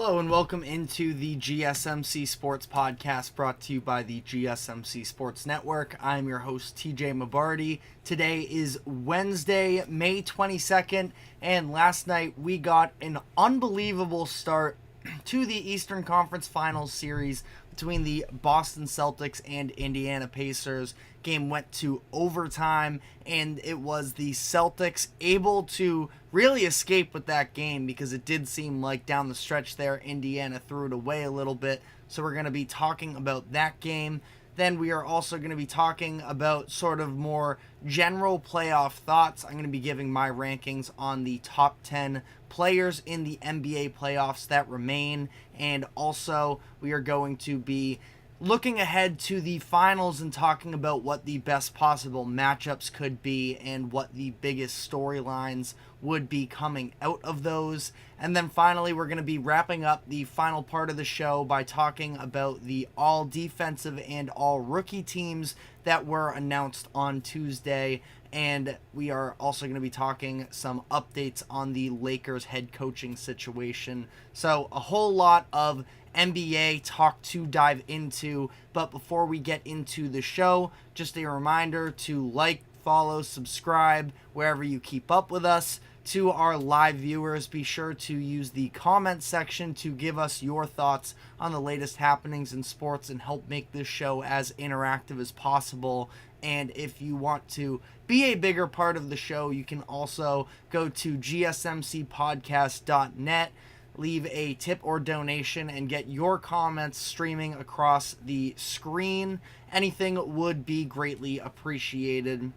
Hello and welcome into the GSMC Sports Podcast brought to you by the GSMC Sports Network. I'm your host, TJ Mabardi. Today is Wednesday, May 22nd, and last night we got an unbelievable start to the Eastern Conference Finals series between the Boston Celtics and Indiana Pacers. Game went to overtime, and it was the Celtics able to really escape with that game because it did seem like down the stretch there, Indiana threw it away a little bit. So we're going to be talking about that game. Then we are also going to be talking about sort of more general playoff thoughts. I'm going to be giving my rankings on the top 10 players in the NBA playoffs that remain. And also we are going to be looking ahead to the finals and talking about what the best possible matchups could be and what the biggest storylines would be coming out of those. And then finally, we're going to be wrapping up the final part of the show by talking about the all defensive and all rookie teams that were announced on Tuesday. And we are also going to be talking some updates on the Lakers head coaching situation. So a whole lot of NBA talk to dive into, but before we get into the show, just a reminder to like, follow, subscribe wherever you keep up with us. To our live viewers, be sure to use the comment section to give us your thoughts on the latest happenings in sports and help make this show as interactive as possible. And if you want to be a bigger part of the show, you can also go to gsmcpodcast.net, leave a tip or donation, and get your comments streaming across the screen. Anything would be greatly appreciated.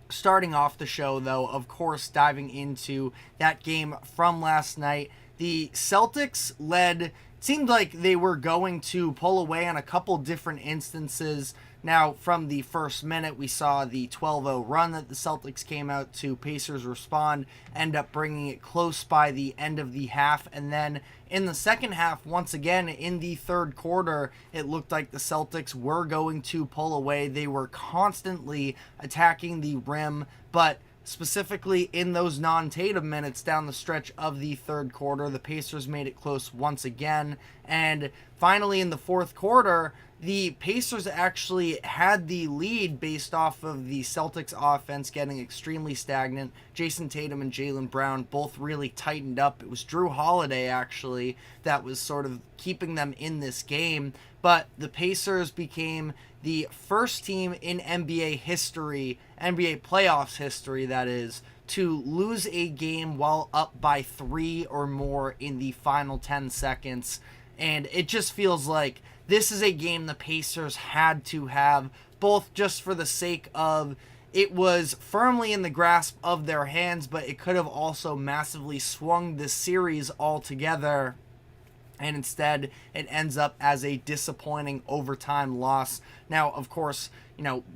Starting off the show, though, of course, diving into that game from last night, the Celtics led. It seemed like they were going to pull away on a couple different instances. Now, from the first minute, we saw the 12-0 run that the Celtics came out to. Pacers respond, end up bringing it close by the end of the half. And then in the second half, once again, in the third quarter, it looked like the Celtics were going to pull away. They were constantly attacking the rim, but specifically in those non-Tatum minutes down the stretch of the third quarter, the Pacers made it close once again. And finally, in the fourth quarter, the Pacers actually had the lead based off of the Celtics offense getting extremely stagnant. Jayson, Tatum, and Jaylen Brown both really tightened up. It was Drew Holiday, actually, that was sort of keeping them in this game. But the Pacers became the first team in NBA history, NBA playoffs history, that is, to lose a game while up by 3 or more in the final 10 seconds. And it just feels like this is a game the Pacers had to have, both just for the sake of it was firmly in the grasp of their hands, but it could have also massively swung this series altogether. And instead, it ends up as a disappointing overtime loss. Now, of course,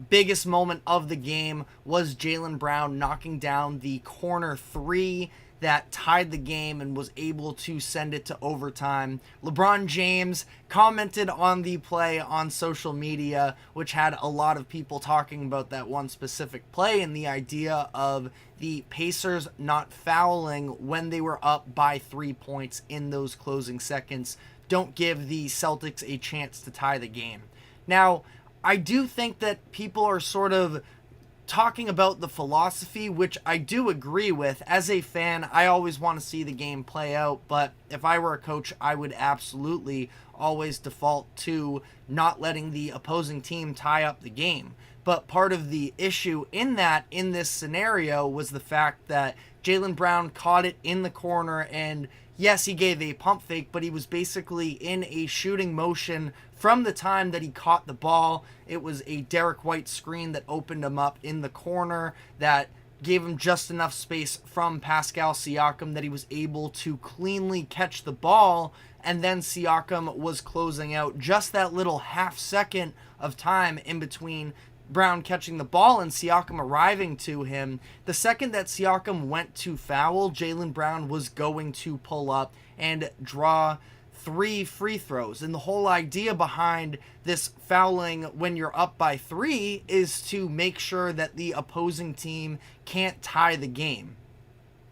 biggest moment of the game was Jaylen Brown knocking down the corner three that tied the game and was able to send it to overtime. LeBron James commented on the play on social media, which had a lot of people talking about that one specific play and the idea of the Pacers not fouling when they were up by 3 points in those closing seconds. Don't give the Celtics a chance to tie the game. Now, I do think that people are sort of talking about the philosophy, which I do agree with. As a fan, I always want to see the game play out, but if I were a coach, I would absolutely always default to not letting the opposing team tie up the game. But part of the issue in this scenario was the fact that Jaylen Brown caught it in the corner, and yes, he gave a pump fake, but he was basically in a shooting motion from the time that he caught the ball. It was a Derek White screen that opened him up in the corner that gave him just enough space from Pascal Siakam that he was able to cleanly catch the ball, and then Siakam was closing out. Just that little half second of time in between Brown catching the ball and Siakam arriving to him. The second that Siakam went to foul, Jaylen Brown was going to pull up and draw 3 free throws. And the whole idea behind this fouling when you're up by 3 is to make sure that the opposing team can't tie the game.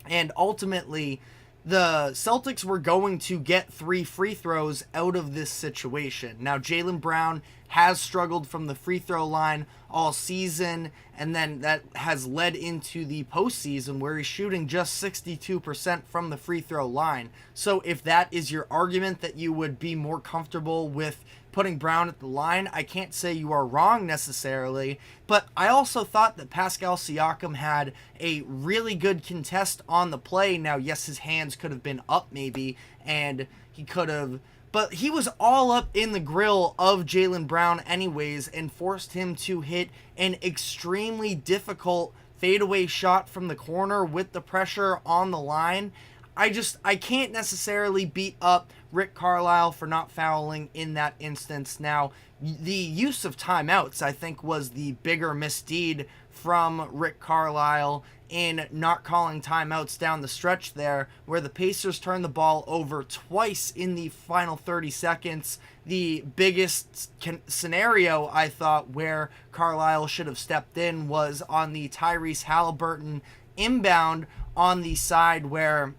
And ultimately, the Celtics were going to get 3 free throws out of this situation. Now, Jaylen Brown has struggled from the free throw line all season, and then that has led into the postseason where he's shooting just 62% from the free throw line. So if that is your argument that you would be more comfortable with putting Brown at the line, I can't say you are wrong necessarily, but I also thought that Pascal Siakam had a really good contest on the play. Now, yes, his hands could have been up maybe, and he could have, but he was all up in the grill of Jaylen Brown anyways and forced him to hit an extremely difficult fadeaway shot from the corner with the pressure on the line. I can't necessarily beat up Rick Carlisle for not fouling in that instance. Now, the use of timeouts, I think, was the bigger misdeed from Rick Carlisle in not calling timeouts down the stretch there, where the Pacers turned the ball over twice in the final 30 seconds. The biggest scenario, I thought, where Carlisle should have stepped in was on the Tyrese Halliburton inbound on the side where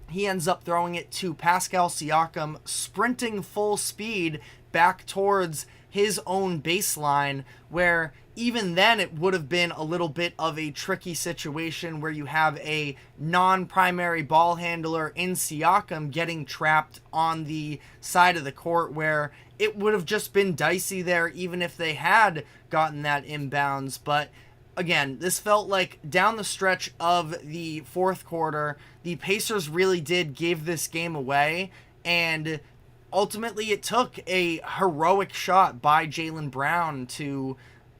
he ends up throwing it to Pascal Siakam, sprinting full speed back towards his own baseline, where even then it would have been a little bit of a tricky situation where you have a non-primary ball handler in Siakam getting trapped on the side of the court, where it would have just been dicey there even if they had gotten that inbounds. But again, this felt like down the stretch of the fourth quarter, the Pacers really did give this game away, and ultimately it took a heroic shot by Jaylen Brown to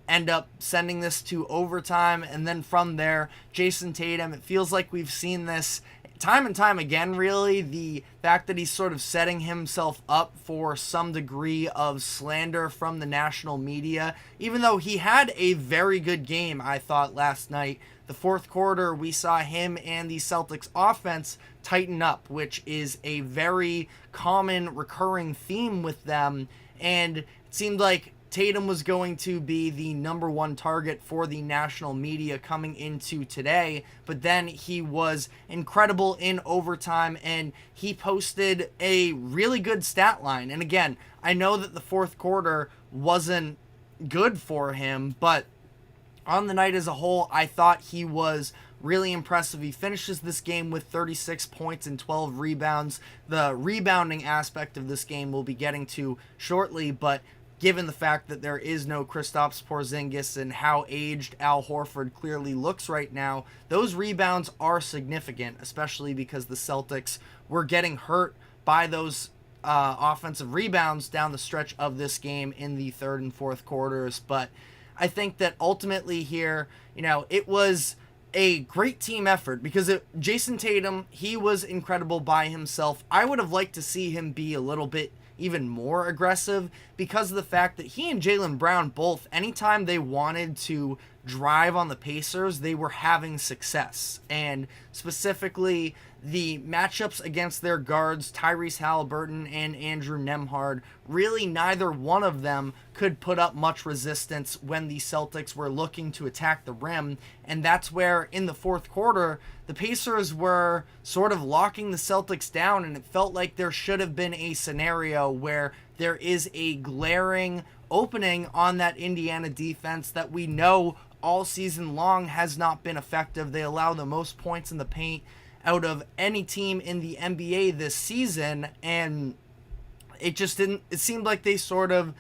end up sending this to overtime, and then from there, Jayson Tatum, it feels like we've seen this time and time again, really. The fact that he's sort of setting himself up for some degree of slander from the national media, even though he had a very good game, I thought, last night. The fourth quarter, we saw him and the Celtics offense tighten up, which is a very common recurring theme with them, and it seemed like Tatum was going to be the number one target for the national media coming into today, but then he was incredible in overtime, and he posted a really good stat line. And again, I know that the fourth quarter wasn't good for him, but on the night as a whole, I thought he was really impressive. He finishes this game with 36 points and 12 rebounds. The rebounding aspect of this game we'll be getting to shortly, but given the fact that there is no Kristaps Porzingis and how aged Al Horford clearly looks right now, those rebounds are significant, especially because the Celtics were getting hurt by those offensive rebounds down the stretch of this game in the third and fourth quarters. But I think that ultimately here, it was a great team effort because Jayson Tatum, he was incredible by himself. I would have liked to see him be a little bit even more aggressive because of the fact that he and Jaylen Brown both, anytime they wanted to drive on the Pacers, they were having success. And specifically, the matchups against their guards, Tyrese Halliburton and Andrew Nembhard, really neither one of them could put up much resistance when the Celtics were looking to attack the rim. And that's where, in the fourth quarter, the Pacers were sort of locking the Celtics down, and it felt like there should have been a scenario where there is a glaring opening on that Indiana defense that we know all season long has not been effective. They allow the most points in the paint out of any team in the NBA this season, and it just didn't, it seemed like they sort of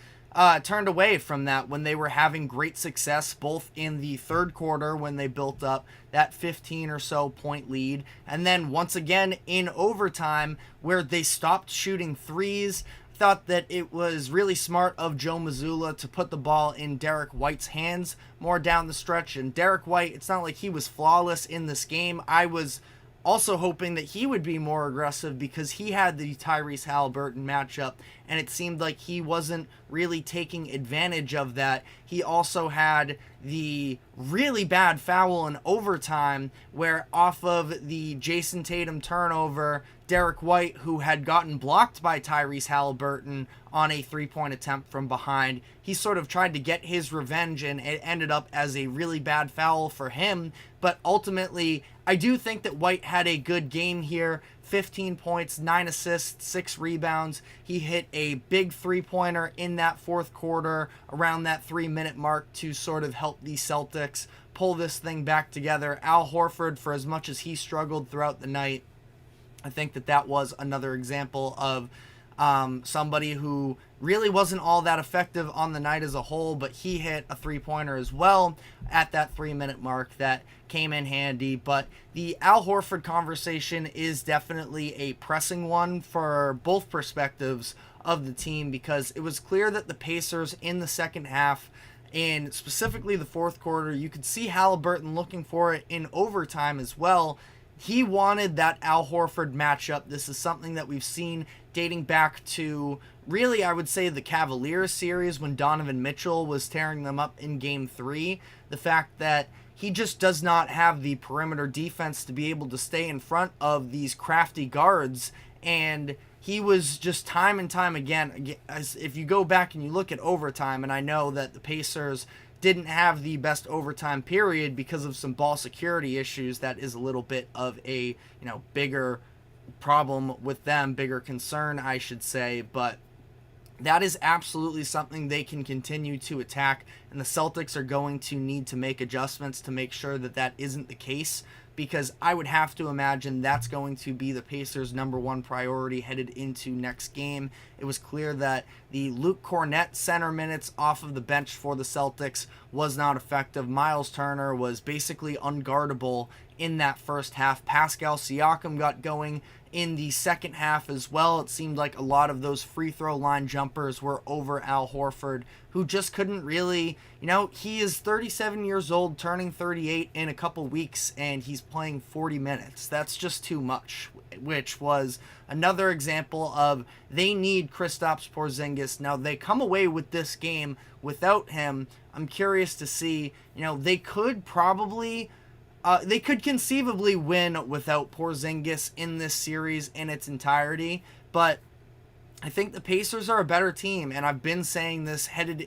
turned away from that when they were having great success both in the third quarter when they built up that 15 or so point lead, and then once again in overtime where they stopped shooting threes. Thought that it was really smart of Joe Mazzulla to put the ball in Derek White's hands more down the stretch, and Derek White, it's not like he was flawless in this game. I was also hoping that he would be more aggressive because he had the Tyrese Halliburton matchup, and it seemed like he wasn't really taking advantage of that. He also had the really bad foul in overtime where off of the Jayson Tatum turnover, Derek White, who had gotten blocked by Tyrese Halliburton on a three-point attempt from behind, he sort of tried to get his revenge, and it ended up as a really bad foul for him. But ultimately, I do think that White had a good game here. 15 points, 9 assists, 6 rebounds. He hit a big three-pointer in that fourth quarter around that 3-minute mark to sort of help the Celtics pull this thing back together. Al Horford, for as much as he struggled throughout the night, I think that was another example of somebody who really wasn't all that effective on the night as a whole, but he hit a three-pointer as well at that 3-minute mark that came in handy. But the Al Horford conversation is definitely a pressing one for both perspectives of the team, because it was clear that the Pacers in the second half, and specifically the fourth quarter, you could see Halliburton looking for it in overtime as well. He wanted that Al Horford matchup. This is something that we've seen dating back to, really, I would say, the Cavaliers series when Donovan Mitchell was tearing them up in Game 3. The fact that he just does not have the perimeter defense to be able to stay in front of these crafty guards, and he was just time and time again, as if you go back and you look at overtime, and I know that the Pacers didn't have the best overtime period because of some ball security issues. That is a little bit of a, bigger problem with them, bigger concern, I should say, but that is absolutely something they can continue to attack, and the Celtics are going to need to make adjustments to make sure that that isn't the case, because I would have to imagine that's going to be the Pacers' number one priority headed into next game. It was clear that the Luke Kornet center minutes off of the bench for the Celtics was not effective. Miles Turner was basically unguardable in that first half. Pascal Siakam got going in the second half as well. It seemed like a lot of those free throw line jumpers were over Al Horford, who just couldn't really, he is 37 years old, turning 38 in a couple weeks, and he's playing 40 minutes. That's just too much, which was another example of they need Kristaps Porzingis. Now, they come away with this game without him. I'm curious to see, they could conceivably win without Porzingis in this series in its entirety, but I think the Pacers are a better team, and I've been saying this headed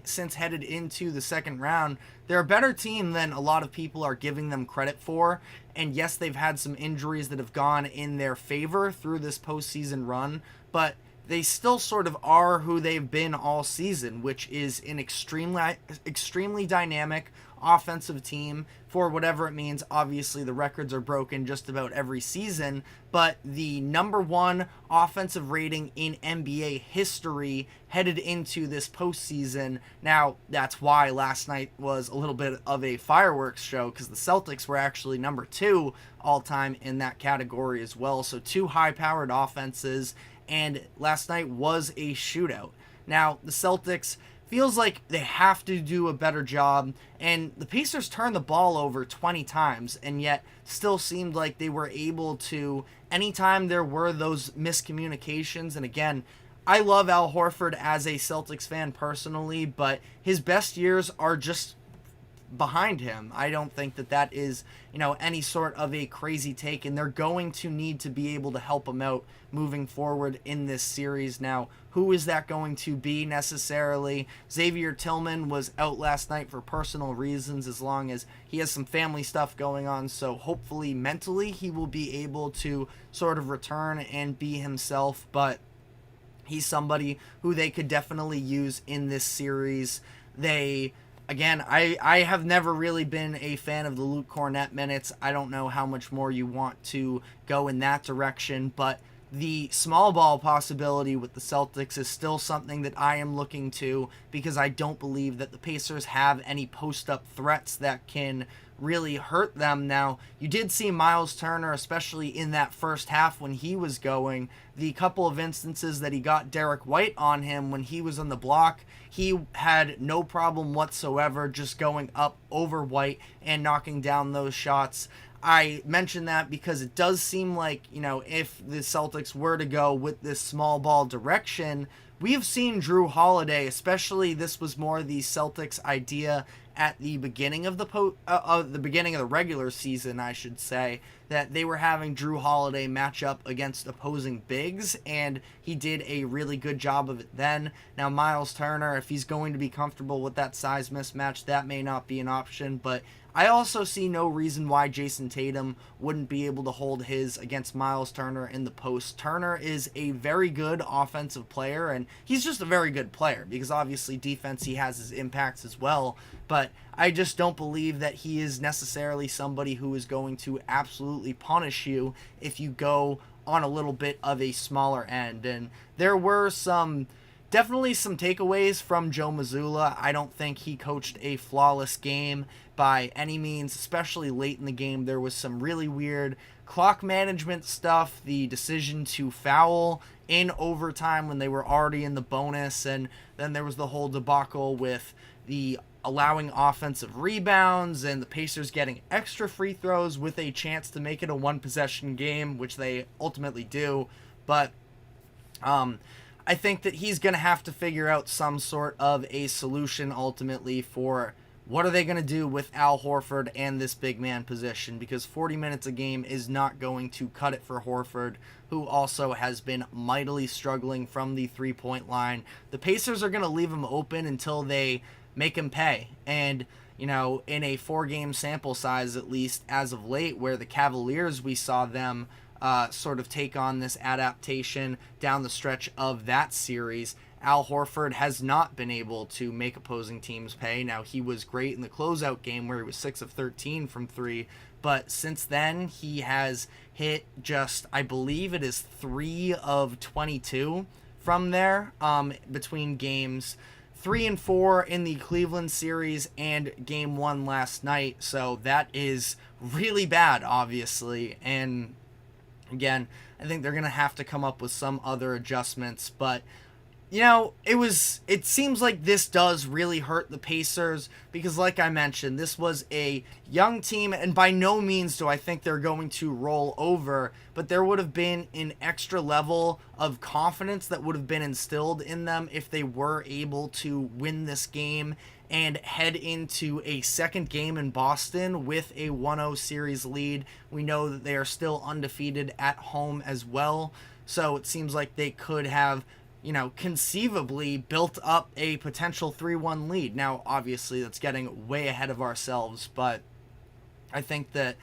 into the second round. They're a better team than a lot of people are giving them credit for, and yes, they've had some injuries that have gone in their favor through this postseason run, but they still sort of are who they've been all season, which is an extremely dynamic offensive team for whatever it means. Obviously, the records are broken just about every season, but the number one offensive rating in NBA history headed into this postseason. Now, that's why last night was a little bit of a fireworks show, because the Celtics were actually number 2 all-time in that category as well. So 2 high-powered offenses, and last night was a shootout. Now, the Celtics feels like they have to do a better job, and the Pacers turned the ball over 20 times, and yet still seemed like they were able to, anytime there were those miscommunications, and again, I love Al Horford as a Celtics fan personally, but his best years are just behind him. I don't think that is, any sort of a crazy take, and they're going to need to be able to help him out moving forward in this series. Now, who is that going to be necessarily? Xavier Tillman was out last night for personal reasons, as long as he has some family stuff going on, so hopefully mentally he will be able to sort of return and be himself, but he's somebody who they could definitely use in this series. Again, I have never really been a fan of the Luke Kornet minutes. I don't know how much more you want to go in that direction, but the small ball possibility with the Celtics is still something that I am looking to, because I don't believe that the Pacers have any post-up threats that can really hurt them. Now, you did see Miles Turner, especially in that first half when he was going, the couple of instances that he got Derek White on him when he was on the block, he had no problem whatsoever just going up over White and knocking down those shots. I mention that because it does seem like, if the Celtics were to go with this small ball direction, we have seen Drew Holiday, especially this was more the Celtics' idea at the beginning of the beginning of the regular season, I should say, that they were having Drew Holiday match up against opposing bigs, and he did a really good job of it then. Now, Miles Turner, if he's going to be comfortable with that size mismatch, that may not be an option, but I also see no reason why Jayson Tatum wouldn't be able to hold his against Miles Turner in the post. Turner is a very good offensive player, and he's just a very good player because obviously defense, he has his impacts as well, but I just don't believe that he is necessarily somebody who is going to absolutely punish you if you go on a little bit of a smaller end. And there were definitely some takeaways from Joe Mazzulla. I don't think he coached a flawless game by any means, especially late in the game. There was some really weird clock management stuff, the decision to foul in overtime when they were already in the bonus, and then there was the whole debacle with the allowing offensive rebounds and the Pacers getting extra free throws with a chance to make it a one-possession game, which they ultimately do. But I think that he's going to have to figure out some sort of a solution ultimately for what are they going to do with Al Horford and this big man position, because 40 minutes a game is not going to cut it for Horford, who also has been mightily struggling from the three-point line. The Pacers are going to leave him open until they make him pay. And, in a 4-game sample size, at least as of late, where the Cavaliers, we saw them sort of take on this adaptation down the stretch of that series, Al Horford has not been able to make opposing teams pay. Now, he was great in the closeout game where he was 6 of 13 from 3, but since then he has hit just, I believe it is 3 of 22 from there between games 3 and 4 in the Cleveland series and game 1 last night. So that is really bad, obviously. And again, I think they're going to have to come up with some other adjustments, but it seems like this does really hurt the Pacers because, like I mentioned, this was a young team, and by no means do I think they're going to roll over, but there would have been an extra level of confidence that would have been instilled in them if they were able to win this game and head into a second game in Boston with a 1-0 series lead. We know that they are still undefeated at home as well, so it seems like they could have conceivably built up a potential 3-1 lead. Now, obviously, that's getting way ahead of ourselves, but I think that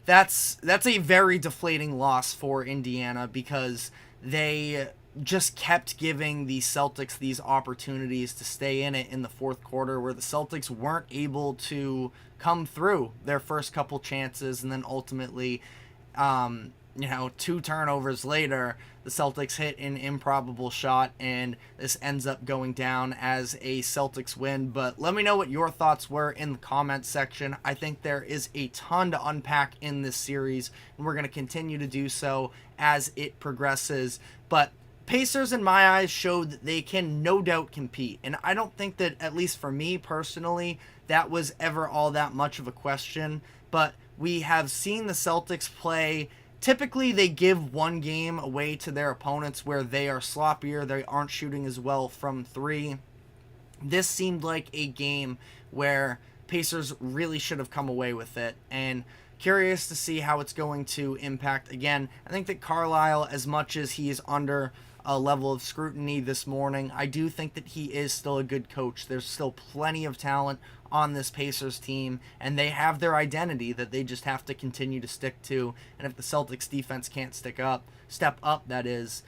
that's a very deflating loss for Indiana because they just kept giving the Celtics these opportunities to stay in it in the fourth quarter, where the Celtics weren't able to come through their first couple chances, and then ultimately 2 turnovers later, the Celtics hit an improbable shot, and this ends up going down as a Celtics win. But let me know what your thoughts were in the comments section. I think there is a ton to unpack in this series, and we're going to continue to do so as it progresses. But Pacers, in my eyes, showed that they can no doubt compete, and I don't think that, at least for me personally, that was ever all that much of a question. But we have seen the Celtics play. Typically, they give one game away to their opponents where they are sloppier, they aren't shooting as well from 3. This seemed like a game where Pacers really should have come away with it, and curious to see how it's going to impact. Again, I think that Carlisle, as much as he is under a level of scrutiny this morning, I do think that he is still a good coach. There's still plenty of talent on this Pacers team, and they have their identity that they just have to continue to stick to. And if the Celtics defense can't step up, that is,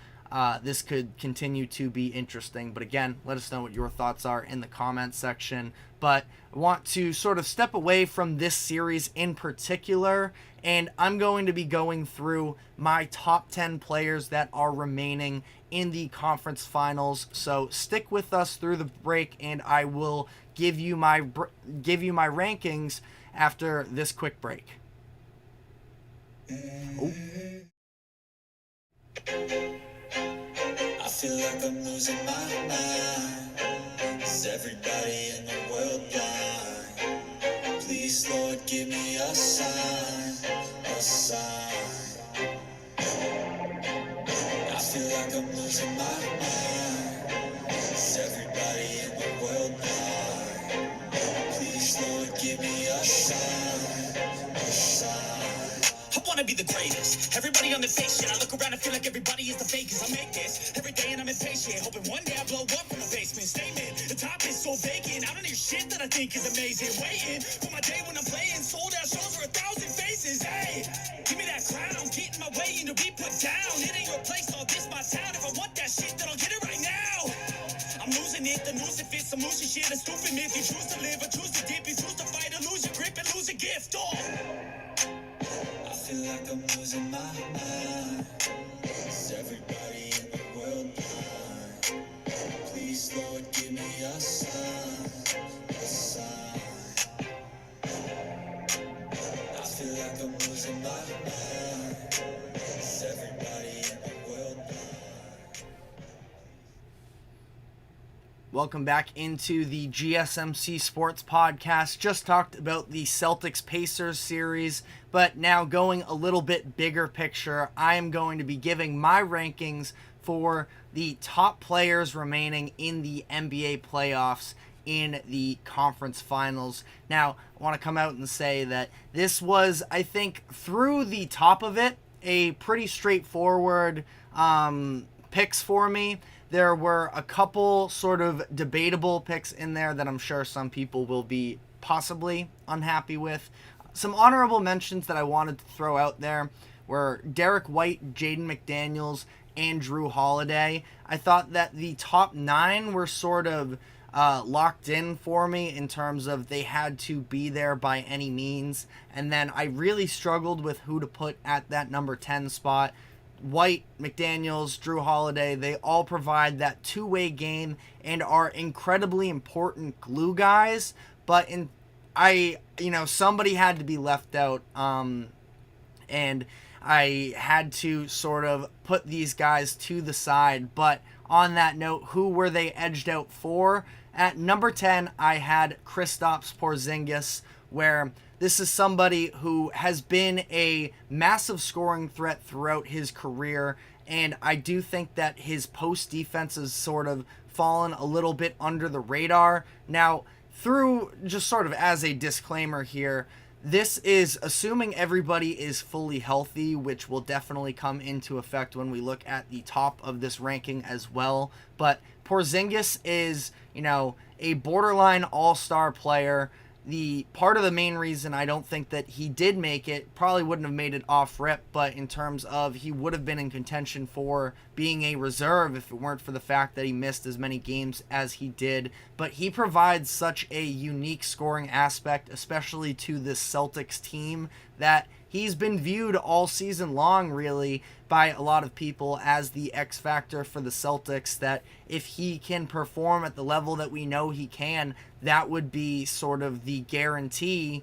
this could continue to be interesting. But again, let us know what your thoughts are in the comments section. But I want to sort of step away from this series in particular, and I'm going to be going through my top 10 players that are remaining in the conference finals. So stick with us through the break, and I will give you my rankings after this quick break. Oh. I feel like I'm losing my mind. Is everybody in the world blind? Please, Lord, give me a sign, a sign. I feel like I'm losing my mind. Is everybody in the world blind? Please, Lord, give me a sign, a sign. I wanna be the greatest. Everybody on the fake shit. I look around and feel like everybody is the fakest. I make this every day and I'm impatient, hoping one day I blow up from the basement. Statement, the top is so vacant. I don't hear shit that I think is amazing. Waiting for my day when I'm playing sold out shows for 1,000 faces. Hey, give me that crown, get in my way and to be put down. It ain't your place, all this my town. If I want that shit, then I'll get it right now. I'm losing it, the noose it fits some loose shit. A stupid myth, you choose to live or choose to dip. You choose to fight or lose your grip and lose a gift. Oh, I feel like I'm losing my mind. Is everybody in the world blind? Please, Lord, give me a sign, a sign. I feel like I'm losing my mind. Is everybody in the world blind? Welcome back into the GSMC Sports Podcast. Just talked about the Celtics-Pacers series, but now going a little bit bigger picture, I am going to be giving my rankings for the top players remaining in the NBA playoffs in the conference finals. Now, I want to come out and say that this was, I think, through the top of it, a pretty straightforward picks for me. There were a couple sort of debatable picks in there that I'm sure some people will be possibly unhappy with. Some honorable mentions that I wanted to throw out there were Derek White, Jaden McDaniels, and Drew Holiday. I thought that the top 9 were sort of locked in for me in terms of they had to be there by any means. And then I really struggled with who to put at that number 10 spot. White, McDaniels, Drew Holiday, they all provide that two-way game and are incredibly important glue guys. But somebody had to be left out, and I had to sort of put these guys to the side. But on that note, who were they edged out for? At number 10, I had Kristaps Porzingis, where this is somebody who has been a massive scoring threat throughout his career, and I do think that his post defense has sort of fallen a little bit under the radar. Now, through just sort of as a disclaimer here, this is assuming everybody is fully healthy, which will definitely come into effect when we look at the top of this ranking as well. But Porzingis is, a borderline all-star player. The part of the main reason I don't think that he did make it, probably wouldn't have made it off rip, but in terms of he would have been in contention for being a reserve if it weren't for the fact that he missed as many games as he did. But he provides such a unique scoring aspect, especially to this Celtics team, that he's been viewed all season long, really, by a lot of people as the X factor for the Celtics, that if he can perform at the level that we know he can, that would be sort of the guarantee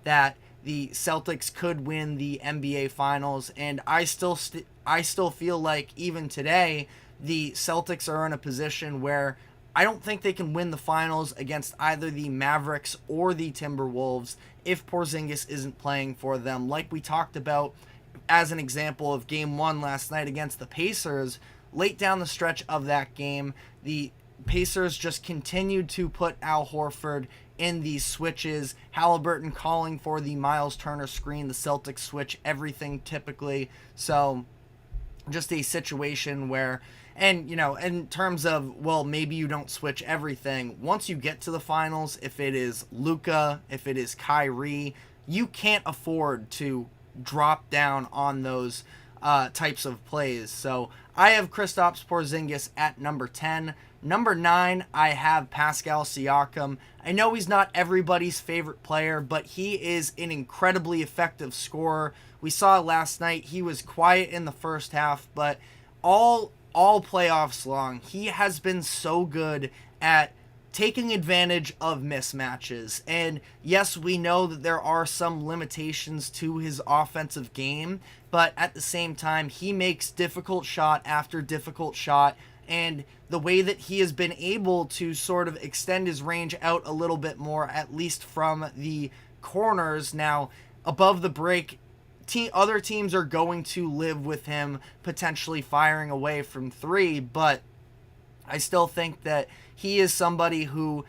that the Celtics could win the NBA Finals. And I still feel like even today the Celtics are in a position where I don't think they can win the finals against either the Mavericks or the Timberwolves if Porzingis isn't playing for them. Like we talked about as an example of Game 1 last night against the Pacers, late down the stretch of that game, the Pacers just continued to put Al Horford in these switches. Halliburton calling for the Miles Turner screen. The Celtics switch everything typically. So just a situation where, and in terms of, well, maybe you don't switch everything. Once you get to the finals, if it is Luka, if it is Kyrie, you can't afford to drop down on those types of plays. So I have Kristaps Porzingis at number 10. Number 9, I have Pascal Siakam. I know he's not everybody's favorite player, but he is an incredibly effective scorer. We saw last night he was quiet in the first half, but all playoffs long, he has been so good at taking advantage of mismatches. And yes, we know that there are some limitations to his offensive game, but at the same time, he makes difficult shot after difficult shot. And the way that he has been able to sort of extend his range out a little bit more, at least from the corners. Now, above the break, other teams are going to live with him potentially firing away from 3, but I still think that he is somebody who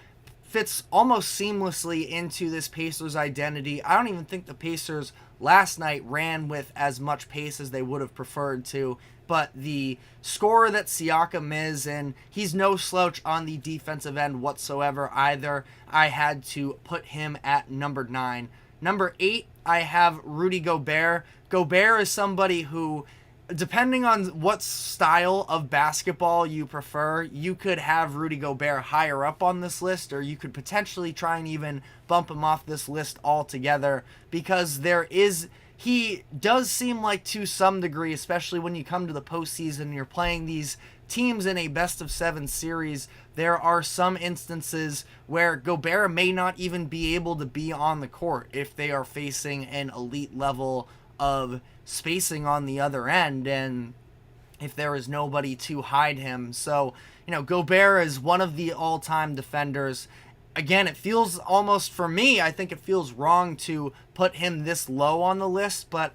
fits almost seamlessly into this Pacers identity. I don't even think the Pacers last night ran with as much pace as they would have preferred to, but the scorer that Siakam is, and he's no slouch on the defensive end whatsoever either, I had to put him at number 9. Number 8, I have Rudy Gobert. Gobert is somebody who, depending on what style of basketball you prefer, you could have Rudy Gobert higher up on this list, or you could potentially try and even bump him off this list altogether, because he does seem like, to some degree, especially when you come to the postseason and you're playing these teams in a best-of-7 series, there are some instances where Gobert may not even be able to be on the court if they are facing an elite level of spacing on the other end, and if there is nobody to hide him. So, Gobert is one of the all-time defenders. Again, it feels almost, for me, I think it feels wrong to put him this low on the list, but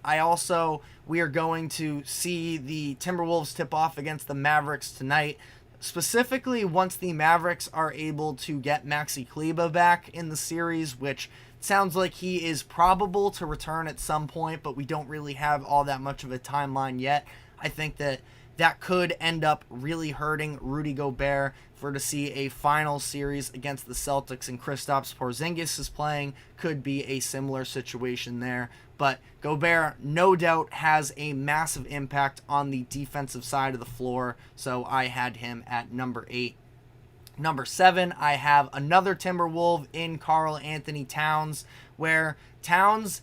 we are going to see the Timberwolves tip off against the Mavericks tonight. Specifically, once the Mavericks are able to get Maxi Kleber back in the series, which sounds like he is probable to return at some point, but we don't really have all that much of a timeline yet. I think that could end up really hurting Rudy Gobert to see a final series against the Celtics, and Kristaps Porzingis is playing. Could be a similar situation there. But Gobert, no doubt, has a massive impact on the defensive side of the floor, so I had him at number 8. Number 7, I have another Timberwolf in Karl Anthony Towns, where Towns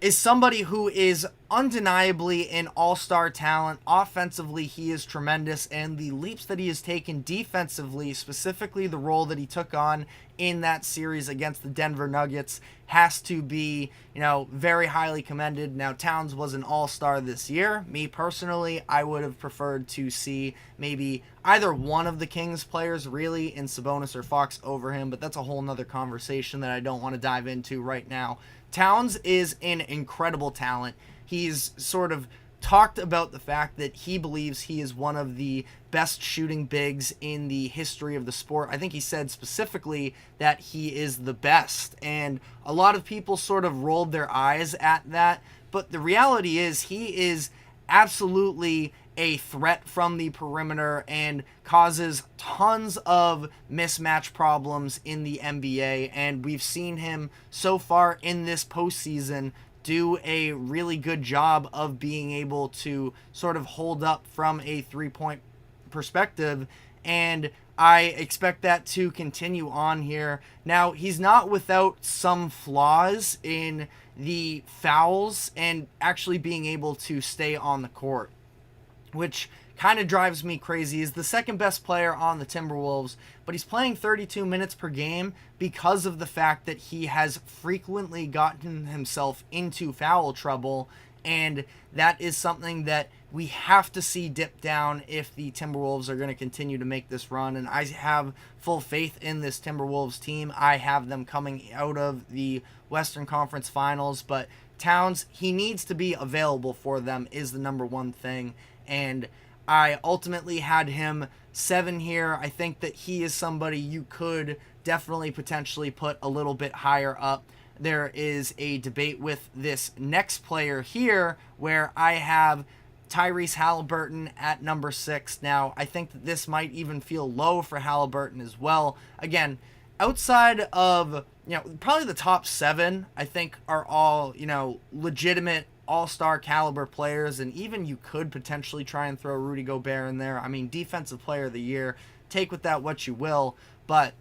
is somebody who is undeniably an all-star talent. Offensively, he is tremendous, and the leaps that he has taken defensively, specifically the role that he took on in that series against the Denver Nuggets, has to be, very highly commended. Now, Towns was an all-star this year. Me personally, I would have preferred to see maybe either one of the Kings players, really, in Sabonis or Fox over him, but that's a whole nother conversation that I don't want to dive into right now. Towns is an incredible talent. He's sort of talked about the fact that he believes he is one of the best shooting bigs in the history of the sport. I think he said specifically that he is the best, and a lot of people sort of rolled their eyes at that, but the reality is he is absolutely a threat from the perimeter and causes tons of mismatch problems in the NBA, and we've seen him so far in this postseason do a really good job of being able to sort of hold up from a three-point perspective, and I expect that to continue on here. Now, he's not without some flaws in the fouls and actually being able to stay on the court, which kind of drives me crazy. He's the second best player on the Timberwolves, but he's playing 32 minutes per game because of the fact that he has frequently gotten himself into foul trouble, and that is something that we have to see dip down if the Timberwolves are going to continue to make this run, and I have full faith in this Timberwolves team. I have them coming out of the Western Conference Finals, but Towns, he needs to be available for them is the number one thing, and I ultimately had him 7 here. I think that he is somebody you could definitely potentially put a little bit higher up. There is a debate with this next player here where I have Tyrese Halliburton at number 6. Now, I think that this might even feel low for Halliburton as well. Again, outside of, probably the top 7, I think are all, legitimate all-star caliber players, and even you could potentially try and throw Rudy Gobert in there. I mean, defensive player of the year, take with that what you will, but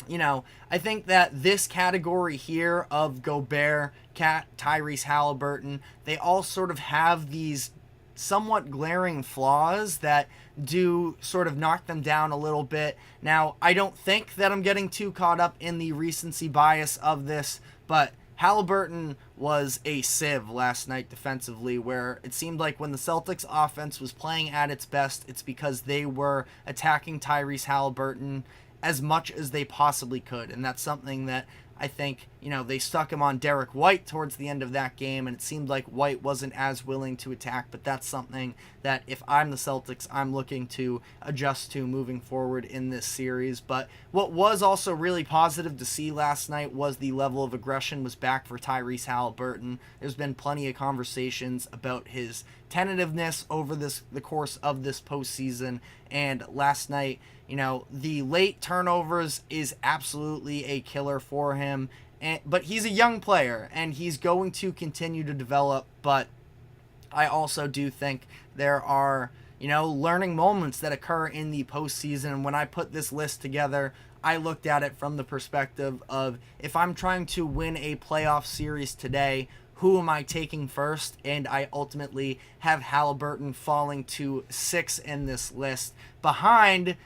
I think that this category here of Gobert, Tyrese Halliburton, they all sort of have these somewhat glaring flaws that do sort of knock them down a little bit. Now, I don't think that I'm getting too caught up in the recency bias of this, but Halliburton was a sieve last night defensively, where it seemed like when the Celtics offense was playing at its best, it's because they were attacking Tyrese Halliburton as much as they possibly could, and that's something that I think, they stuck him on Derek White towards the end of that game, and it seemed like White wasn't as willing to attack, but that's something that if I'm the Celtics, I'm looking to adjust to moving forward in this series. But what was also really positive to see last night was the level of aggression was back for Tyrese Halliburton. There's been plenty of conversations about his tentativeness over the course of this postseason, and last night, the late turnovers is absolutely a killer for him. But he's a young player, and he's going to continue to develop. But I also do think there are, learning moments that occur in the postseason. And when I put this list together, I looked at it from the perspective of, if I'm trying to win a playoff series today, who am I taking first? And I ultimately have Halliburton falling to 6 in this list, behind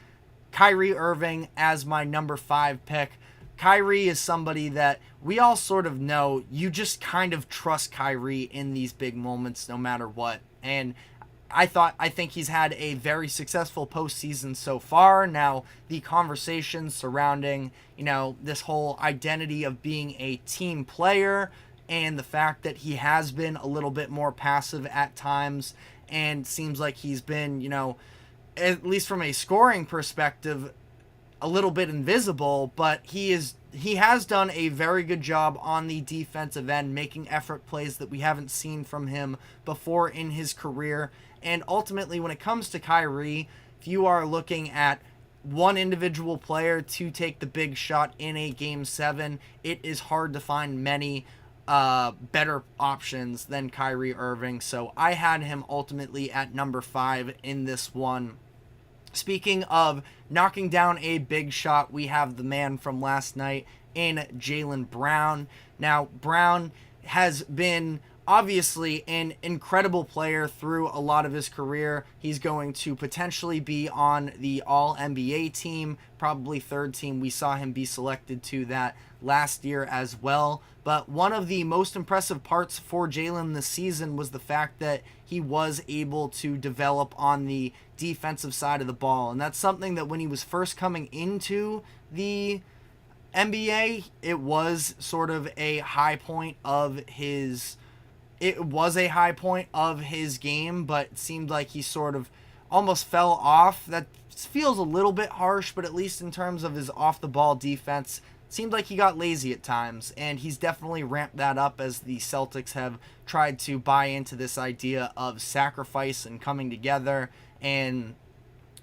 Kyrie Irving as my number 5 pick. Kyrie is somebody that we all sort of know. You just kind of trust Kyrie in these big moments no matter what. And I think he's had a very successful postseason so far. Now, the conversation surrounding, this whole identity of being a team player, and the fact that he has been a little bit more passive at times, and seems like he's been, at least from a scoring perspective, a little bit invisible, but he has done a very good job on the defensive end, making effort plays that we haven't seen from him before in his career. And ultimately, when it comes to Kyrie, if you are looking at one individual player to take the big shot in a Game 7, it is hard to find many better options than Kyrie Irving. So I had him ultimately at number 5 in this one. Speaking of knocking down a big shot, we have the man from last night in Jaylen Brown. Now, Brown has been obviously an incredible player through a lot of his career. He's going to potentially be on the All-NBA team, probably third team. We saw him be selected to that last year as well. But one of the most impressive parts for Jaylen this season was the fact that he was able to develop on the defensive side of the ball. And that's something that when he was first coming into the NBA, it was sort of a high point of his game, but it seemed like he sort of almost fell off. That feels a little bit harsh, but at least in terms of his off-the-ball defense, it seemed like he got lazy at times, and he's definitely ramped that up as the Celtics have tried to buy into this idea of sacrifice and coming together. And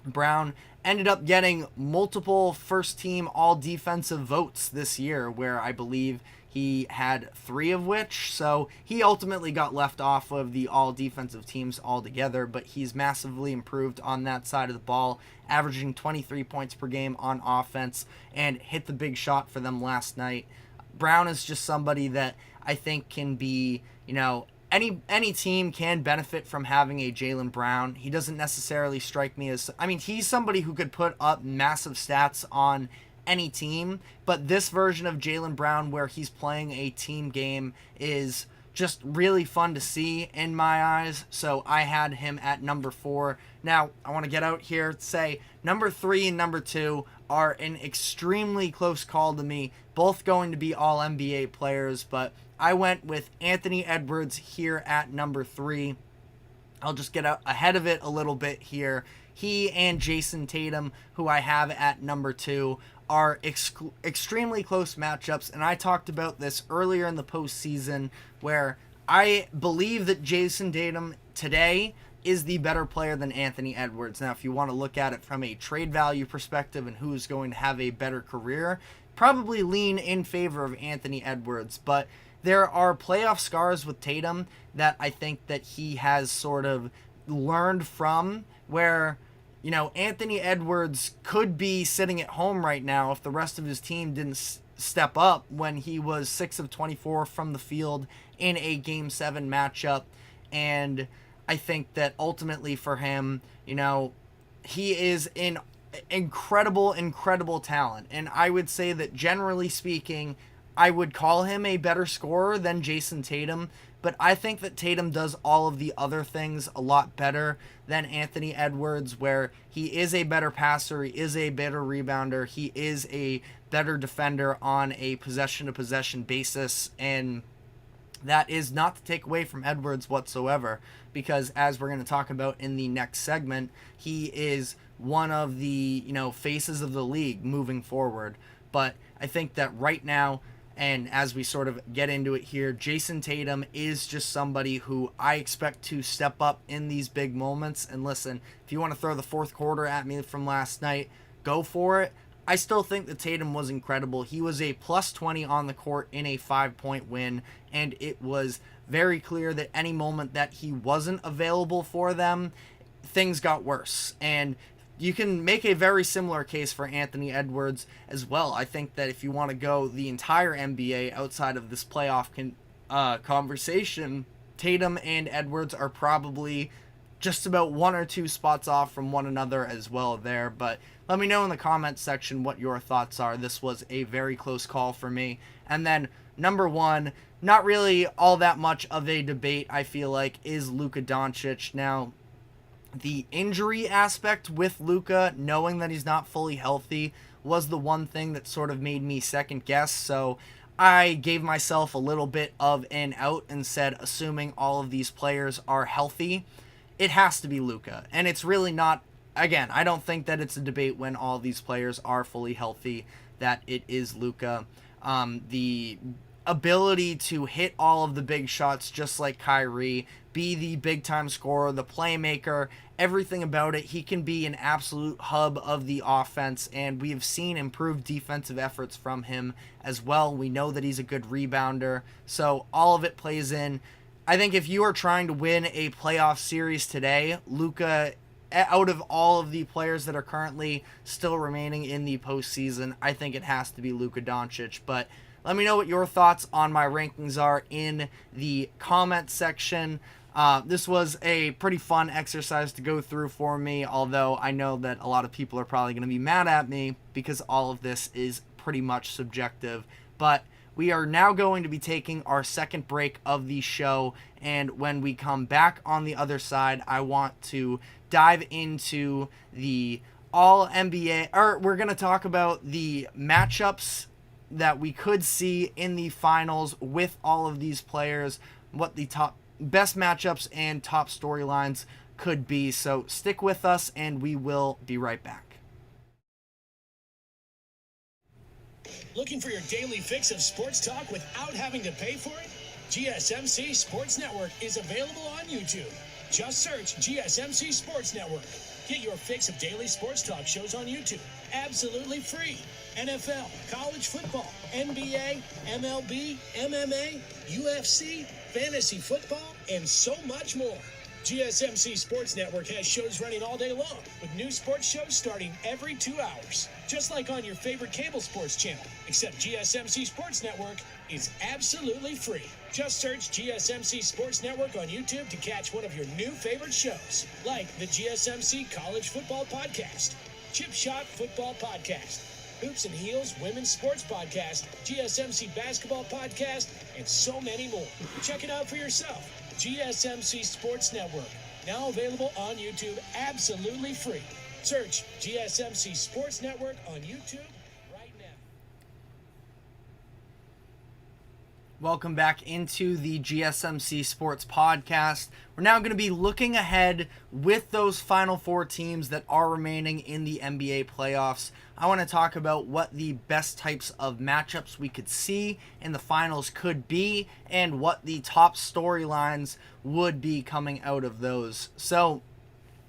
Brown ended up getting multiple first-team all-defensive votes this year, where I believe he had 3 of which, so he ultimately got left off of the all-defensive teams altogether, but he's massively improved on that side of the ball, averaging 23 points per game on offense, and hit the big shot for them last night. Brown is just somebody that I think can be, any team can benefit from having a Jaylen Brown. He doesn't necessarily strike me as, he's somebody who could put up massive stats on any team, but this version of Jaylen Brown where he's playing a team game is just really fun to see in my eyes, so I had him at number 4. Now, I want to get out here and say number 3 and number 2 are an extremely close call to me, both going to be all-NBA players, but I went with Anthony Edwards here at number 3. I'll just get out ahead of it a little bit here. He and Jayson Tatum, who I have at number 2, are extremely close matchups, and I talked about this earlier in the postseason, where I believe that Jayson Tatum today is the better player than Anthony Edwards. Now, if you want to look at it from a trade value perspective and who's going to have a better career, probably lean in favor of Anthony Edwards, but there are playoff scars with Tatum that I think that he has sort of learned from, where Anthony Edwards could be sitting at home right now if the rest of his team didn't step up when he was 6 of 24 from the field in a Game 7 matchup. And I think that ultimately for him, he is an incredible talent. And I would say that generally speaking, I would call him a better scorer than Jayson Tatum, but I think that Tatum does all of the other things a lot better than Anthony Edwards, where he is a better passer, he is a better rebounder, he is a better defender on a possession-to-possession basis, and that is not to take away from Edwards whatsoever, because as we're going to talk about in the next segment, he is one of the, faces of the league moving forward. But I think that right now, and as we sort of get into it here, Jayson Tatum is just somebody who I expect to step up in these big moments. And listen, if you want to throw the fourth quarter at me from last night, go for it. I still think that Tatum was incredible. He was a plus 20 on the court in a 5-point win, and it was very clear that any moment that he wasn't available for them, things got worse. And you can make a very similar case for Anthony Edwards as well. I think that if you want to go the entire NBA outside of this playoff conversation, Tatum and Edwards are probably just about 1 or 2 spots off from one another as well there. But let me know in the comments section what your thoughts are. This was a very close call for me. And then number 1, not really all that much of a debate, I feel like, is Luka Doncic. Now, the injury aspect with Luka, knowing that he's not fully healthy, was the one thing that sort of made me second guess. So I gave myself a little bit of an out and said, assuming all of these players are healthy, it has to be Luka. And it's really not, again, I don't think that it's a debate when all these players are fully healthy that it is Luka. The ability to hit all of the big shots just like Kyrie, be the big-time scorer, the playmaker, everything about it. He can be an absolute hub of the offense, and we have seen improved defensive efforts from him as well. We know that he's a good rebounder, so all of it plays in. I think if you are trying to win a playoff series today, Luka, out of all of the players that are currently still remaining in the postseason, I think it has to be Luka Doncic. But let me know what your thoughts on my rankings are in the comment section. This was a pretty fun exercise to go through for me, although I know that a lot of people are probably going to be mad at me because all of this is pretty much subjective. But we are now going to be taking our second break of the show, and when we come back on the other side, I want to dive into the All-NBA, or we're going to talk about the matchups that we could see in the finals with all of these players, what the best matchups and top storylines could be. So stick with us, and we will be right back. Looking for your daily fix of sports talk without having to pay for it? GSMC Sports Network is available on YouTube. Just search GSMC Sports Network. Get your fix of daily sports talk shows on YouTube, absolutely free. NFL, college football, NBA, MLB, MMA, UFC, fantasy football, and so much more. GSMC Sports Network has shows running all day long, with new sports shows starting every 2 hours. Just like on your favorite cable sports channel, except GSMC Sports Network is absolutely free. Just search GSMC Sports Network on YouTube to catch one of your new favorite shows, like the GSMC College Football Podcast, Chip Shot Football Podcast, Hoops and Heels Women's Sports Podcast, GSMC Basketball Podcast, and so many more. Check it out for yourself. GSMC Sports Network, now available on YouTube absolutely free. Search GSMC Sports Network on YouTube right now. Welcome back into the GSMC Sports Podcast. We're now going to be looking ahead with those Final Four teams that are remaining in the NBA playoffs. I want to talk about what the best types of matchups we could see in the finals could be and what the top storylines would be coming out of those. So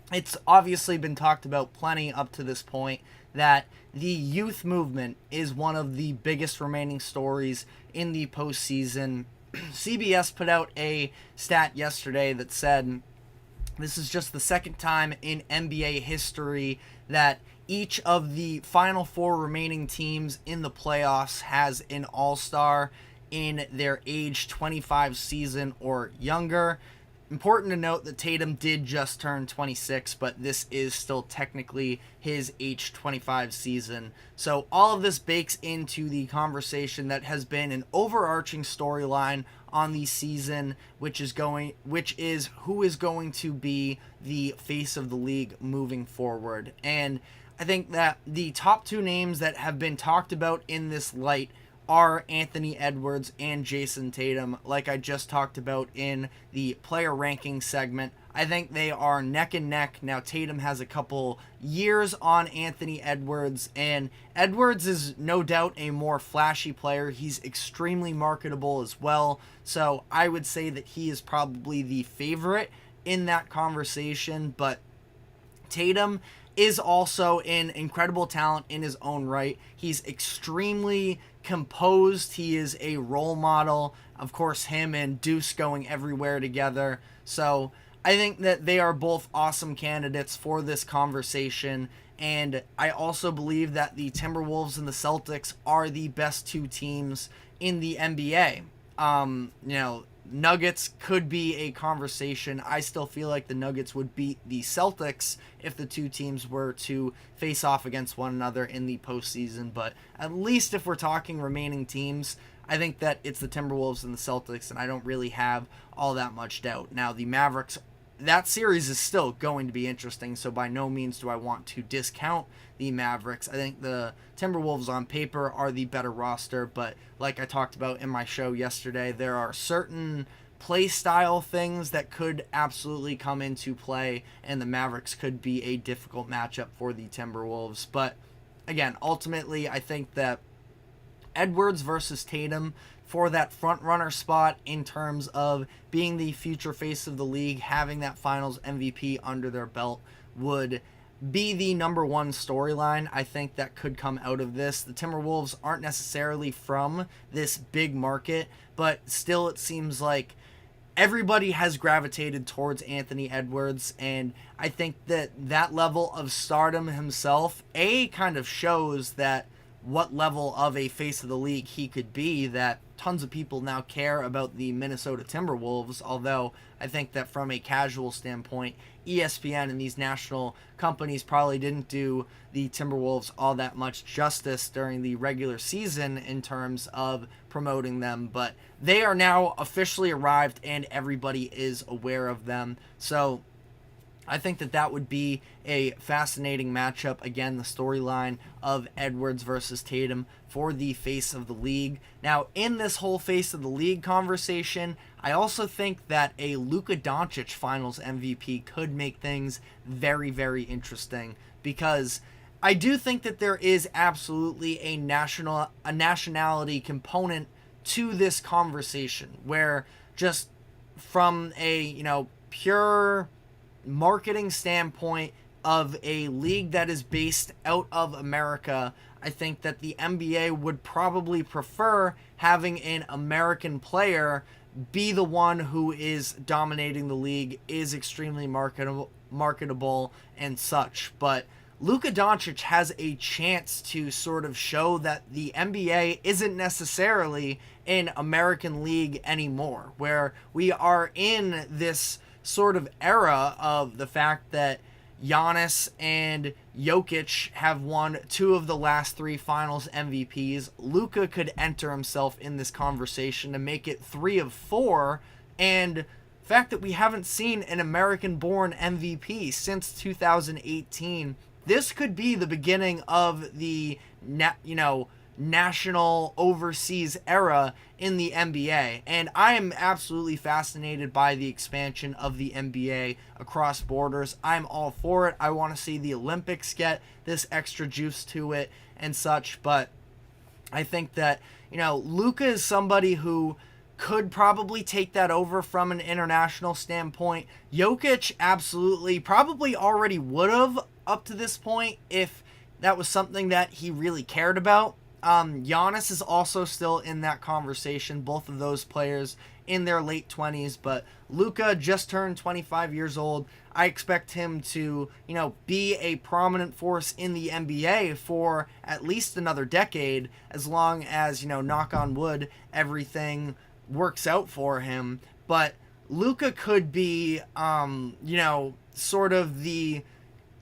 it's obviously been talked about plenty up to this point that the youth movement is one of the biggest remaining stories in the postseason. CBS put out a stat yesterday that said this is just the second time in NBA history that each of the Final Four remaining teams in the playoffs has an all-star in their age 25 season or younger. important to note that Tatum did just turn 26, but this is still technically his age 25 season. So all of this bakes into the conversation that has been an overarching storyline on the season, which is who is going to be the face of the league moving forward. And I think that the top two names that have been talked about in this light are Anthony Edwards and Jayson Tatum, like I just talked about in the player ranking segment. I think they are neck and neck. Now, Tatum has a couple years on Anthony Edwards, and Edwards is no doubt a more flashy player. He's extremely marketable as well, so I would say that he is probably the favorite in that conversation, but Tatum is also an incredible talent in his own right. He's extremely composed. He is a role model. Of course, him and Deuce going everywhere together. So I think that they are both awesome candidates for this conversation. And I also believe that the Timberwolves and the Celtics are the best two teams in the NBA. Nuggets could be a conversation. I still feel like the Nuggets would beat the Celtics if the two teams were to face off against one another in the postseason. But at least if we're talking remaining teams, I think that it's the Timberwolves and the Celtics, and I don't really have all that much doubt. Now, the Mavericks, that series is still going to be interesting, so by no means do I want to discount the Mavericks. I think the Timberwolves on paper are the better roster, but like I talked about in my show yesterday, there are certain play style things that could absolutely come into play, and the Mavericks could be a difficult matchup for the Timberwolves. But again, ultimately, I think that Edwards versus Tatum for that front runner spot in terms of being the future face of the league, having that finals MVP under their belt would be the number one storyline I think that could come out of this. The Timberwolves aren't necessarily from this big market, but still it seems like everybody has gravitated towards Anthony Edwards, and I think that that level of stardom himself, kind of shows that what level of a face of the league he could be, that tons of people now care about the Minnesota Timberwolves, although I think that from a casual standpoint, ESPN and these national companies probably didn't do the Timberwolves all that much justice during the regular season in terms of promoting them, but they are now officially arrived and everybody is aware of them. So I think that that would be a fascinating matchup. Again, the storyline of Edwards versus Tatum for the face of the league. Now, in this whole face of the league conversation, I also think that a Luka Doncic finals MVP could make things very, very interesting, because I do think that there is absolutely a nationality component to this conversation, where just from a, pure marketing standpoint of a league that is based out of America, I think that the NBA would probably prefer having an American player be the one who is dominating the league, is extremely marketable and such. But Luka Doncic has a chance to sort of show that the NBA isn't necessarily an American league anymore, where we are in this sort of era of the fact that Giannis and Jokic have won 2 of the last 3 finals MVPs. Luka could enter himself in this conversation to make it 3 of 4, and the fact that we haven't seen an American-born MVP since 2018, this could be the beginning of the national overseas era in the NBA, and I am absolutely fascinated by the expansion of the NBA across borders. I'm all for it. I want to see the Olympics get this extra juice to it and such, but I think that Luka is somebody who could probably take that over from an international standpoint. Jokic absolutely probably already would have up to this point if that was something that he really cared about. Giannis is also still in that conversation, both of those players in their late 20s, but Luka just turned 25 years old. I expect him to, be a prominent force in the NBA for at least another decade, as long as, knock on wood, everything works out for him. But Luka could be, sort of the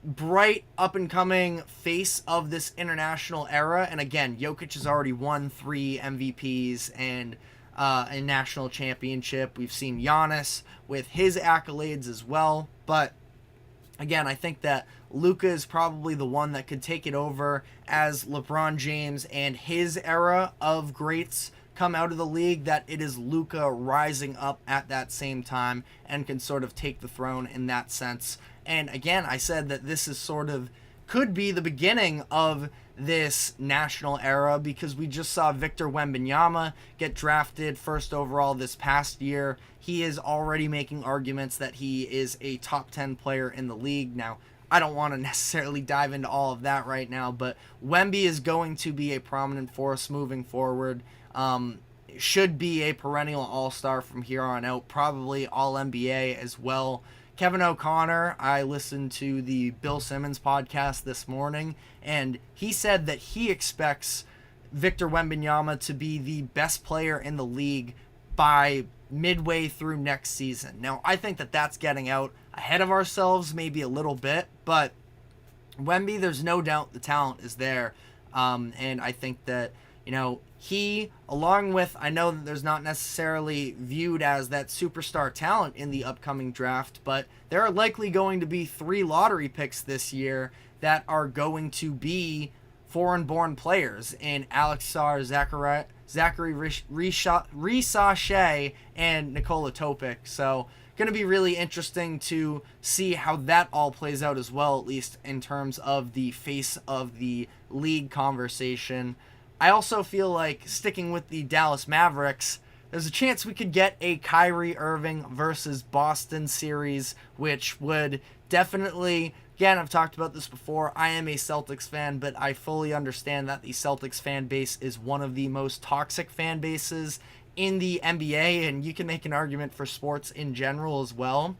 bright up-and-coming face of this international era. And again, Jokic has already won 3 MVPs and a national championship. We've seen Giannis with his accolades as well. But again, I think that Luka is probably the one that could take it over as LeBron James and his era of greats come out of the league, that it is Luka rising up at that same time and can sort of take the throne in that sense. And again, I said that this is sort of could be the beginning of this national era, because we just saw Victor Wembanyama get drafted first overall this past year. He is already making arguments that he is a top 10 player in the league. Now, I don't want to necessarily dive into all of that right now, but Wemby is going to be a prominent force moving forward. Should be a perennial all-star from here on out, probably all-NBA as well. Kevin O'Connor, I listened to the Bill Simmons podcast this morning, and he said that he expects Victor Wembanyama to be the best player in the league by midway through next season. Now, I think that that's getting out ahead of ourselves maybe a little bit, but Wemby, there's no doubt the talent is there, and I think that, he, along with, I know that there's not necessarily viewed as that superstar talent in the upcoming draft, but there are likely going to be 3 lottery picks this year that are going to be foreign-born players in Alex Sarr, Zachary Risache, and Nikola Topic. So, going to be really interesting to see how that all plays out as well, at least in terms of the face of the league conversation. I also feel like, sticking with the Dallas Mavericks, there's a chance we could get a Kyrie Irving versus Boston series, which would definitely, again, I've talked about this before, I am a Celtics fan, but I fully understand that the Celtics fan base is one of the most toxic fan bases in the NBA, and you can make an argument for sports in general as well.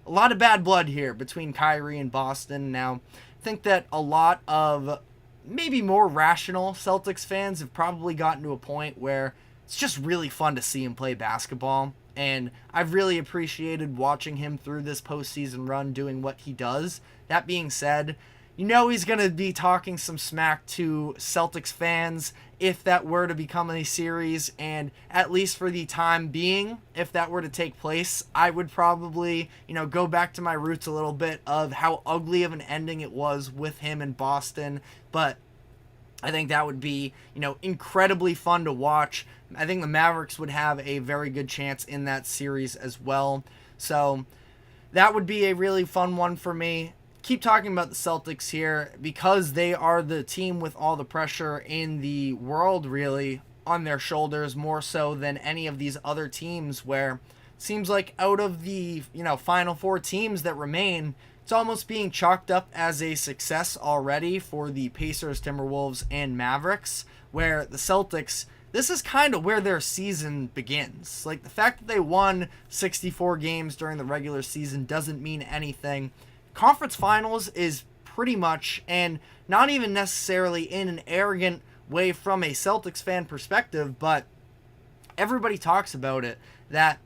A lot of bad blood here between Kyrie and Boston. Now, I think that a lot of maybe more rational Celtics fans have probably gotten to a point where it's just really fun to see him play basketball, and I've really appreciated watching him through this postseason run doing what he does. That being said, he's going to be talking some smack to Celtics fans if that were to become a series, and at least for the time being, if that were to take place, I would probably, go back to my roots a little bit of how ugly of an ending it was with him in Boston, but I think that would be, incredibly fun to watch. I think the Mavericks would have a very good chance in that series as well, so that would be a really fun one for me. Keep talking about the Celtics here because they are the team with all the pressure in the world really on their shoulders, more so than any of these other teams, where it seems like out of the final 4 teams that remain, it's almost being chalked up as a success already for the Pacers, Timberwolves, and Mavericks, where the Celtics, this is kind of where their season begins. Like, the fact that they won 64 games during the regular season doesn't mean anything. Conference finals is pretty much, and not even necessarily in an arrogant way from a Celtics fan perspective, but everybody talks about it, that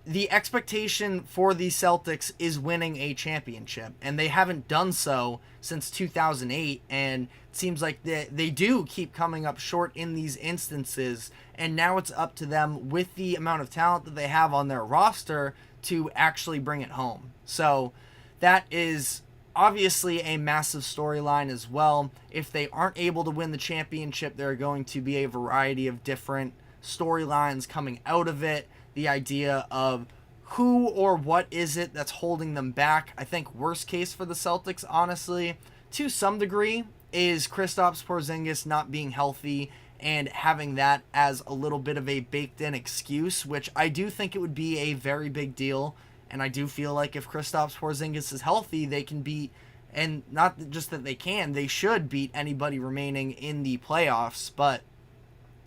the expectation for the Celtics is winning a championship, and they haven't done so since 2008, and it seems like they do keep coming up short in these instances, and now it's up to them, with the amount of talent that they have on their roster, to actually bring it home. So that is obviously a massive storyline as well. If they aren't able to win the championship, there are going to be a variety of different storylines coming out of it. The idea of who or what is it that's holding them back. I think worst case for the Celtics, honestly, to some degree, is Kristaps Porzingis not being healthy and having that as a little bit of a baked-in excuse, which I do think it would be a very big deal. And I do feel like if Kristaps Porzingis is healthy, they can beat, and not just that they can, they should beat anybody remaining in the playoffs. But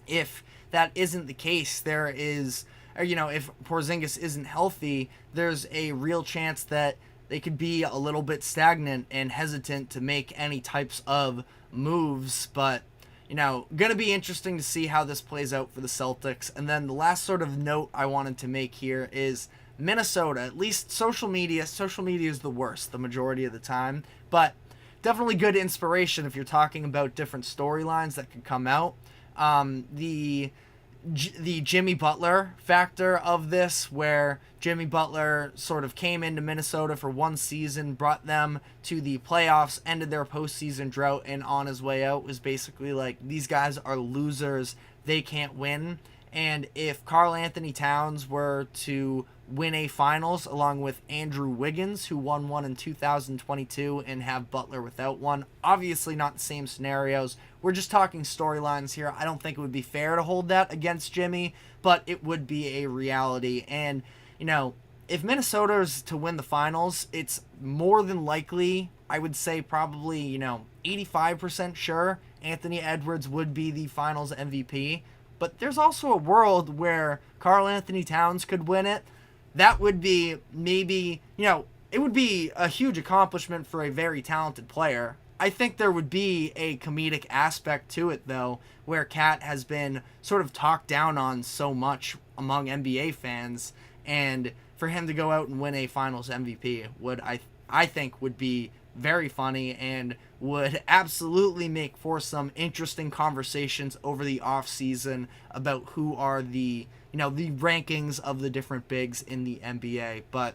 if that isn't the case, there is, if Porzingis isn't healthy, there's a real chance that they could be a little bit stagnant and hesitant to make any types of moves. But, going to be interesting to see how this plays out for the Celtics. And then the last sort of note I wanted to make here is, Minnesota, at least social media is the worst the majority of the time, but definitely good inspiration if you're talking about different storylines that could come out. The Jimmy Butler factor of this, where Jimmy Butler sort of came into Minnesota for one season, brought them to the playoffs, ended their postseason drought, and on his way out was basically like, these guys are losers, they can't win. And if Karl Anthony Towns were to win a finals along with Andrew Wiggins, who won one in 2022, and have Butler without one, obviously not the same scenarios. We're just talking storylines here. I don't think it would be fair to hold that against Jimmy, but it would be a reality. And, you know, if Minnesota is to win the finals, it's more than likely, I would say probably, 85% sure Anthony Edwards would be the finals MVP. But there's also a world where Karl Anthony Towns could win it. That would be maybe, it would be a huge accomplishment for a very talented player. I think there would be a comedic aspect to it, though, where Cat has been sort of talked down on so much among NBA fans, and for him to go out and win a finals MVP would, I think, would be very funny and would absolutely make for some interesting conversations over the off season about who are the rankings of the different bigs in the NBA. But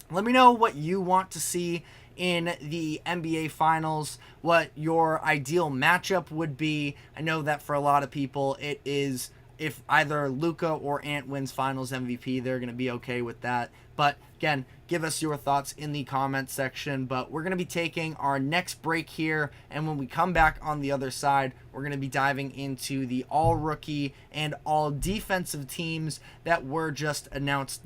let me know what you want to see in the NBA Finals, what your ideal matchup would be. I know that for a lot of people it is, if either Luka or Ant wins Finals MVP, they're going to be okay with that. But again, give us your thoughts in the comment section. But we're going to be taking our next break here, and when we come back on the other side, we're going to be diving into the all-rookie and all-defensive teams that were just announced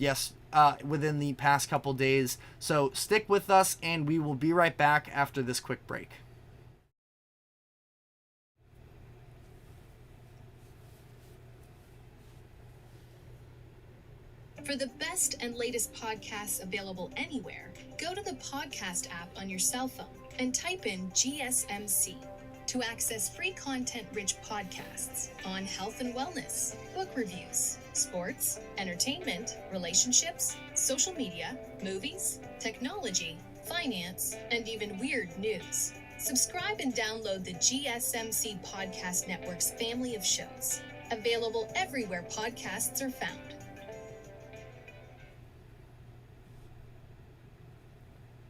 within the past couple days. So stick with us, and we will be right back after this quick break. For the best and latest podcasts available anywhere, go to the podcast app on your cell phone and type in GSMC to access free content-rich podcasts on health and wellness, book reviews, sports, entertainment, relationships, social media, movies, technology, finance, and even weird news. Subscribe and download the GSMC Podcast Network's family of shows, available everywhere podcasts are found.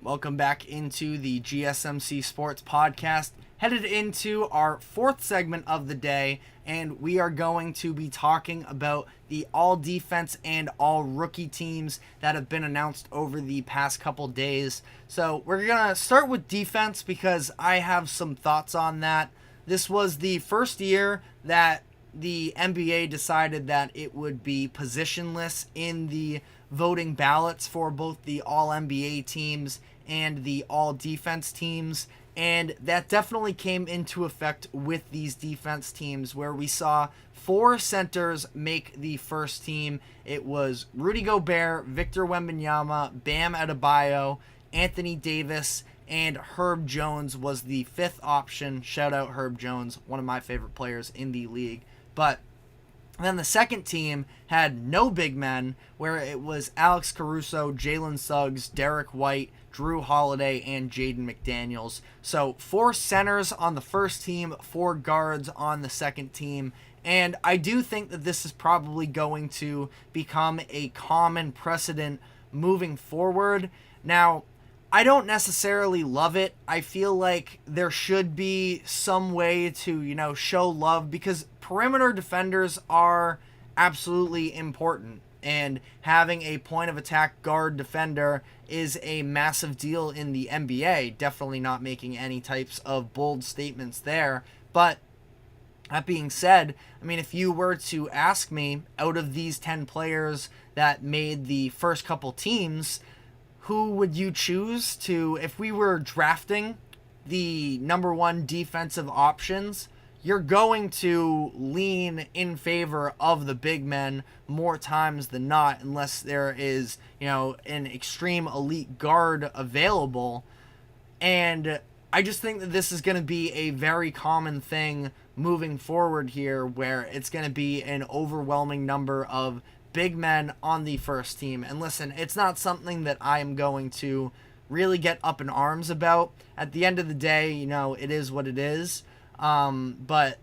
Welcome back into the GSMC Sports Podcast, headed into our fourth segment of the day, and we are going to be talking about the all-defense and all-rookie teams that have been announced over the past couple days. So we're going to start with defense because I have some thoughts on that. This was the first year that the NBA decided that it would be positionless in the voting ballots for both the all-NBA teams and the all-defense teams, and that definitely came into effect with these defense teams, where we saw 4 centers make the first team. It was Rudy Gobert, Victor Wembanyama, Bam Adebayo, Anthony Davis, and Herb Jones was the 5th option. Shout out Herb Jones, one of my favorite players in the league. But then the second team had no big men, where it was Alex Caruso, Jalen Suggs, Derek White, Drew Holiday, and Jaden McDaniels. So 4 centers on the first team, 4 guards on the second team. And I do think that this is probably going to become a common precedent moving forward. Now, I don't necessarily love it. I feel like there should be some way to, show love, because perimeter defenders are absolutely important. And having a point of attack guard defender is a massive deal in the NBA. Definitely not making any types of bold statements there. But that being said, if you were to ask me, out of these 10 players that made the first couple teams, who would you choose to, if we were drafting the number 1 defensive options, you're going to lean in favor of the big men more times than not, unless there is, an extreme elite guard available. And I just think that this is going to be a very common thing moving forward here, where it's going to be an overwhelming number of big men on the first team. And listen, it's not something that I am going to really get up in arms about. At the end of the day, it is what it is. But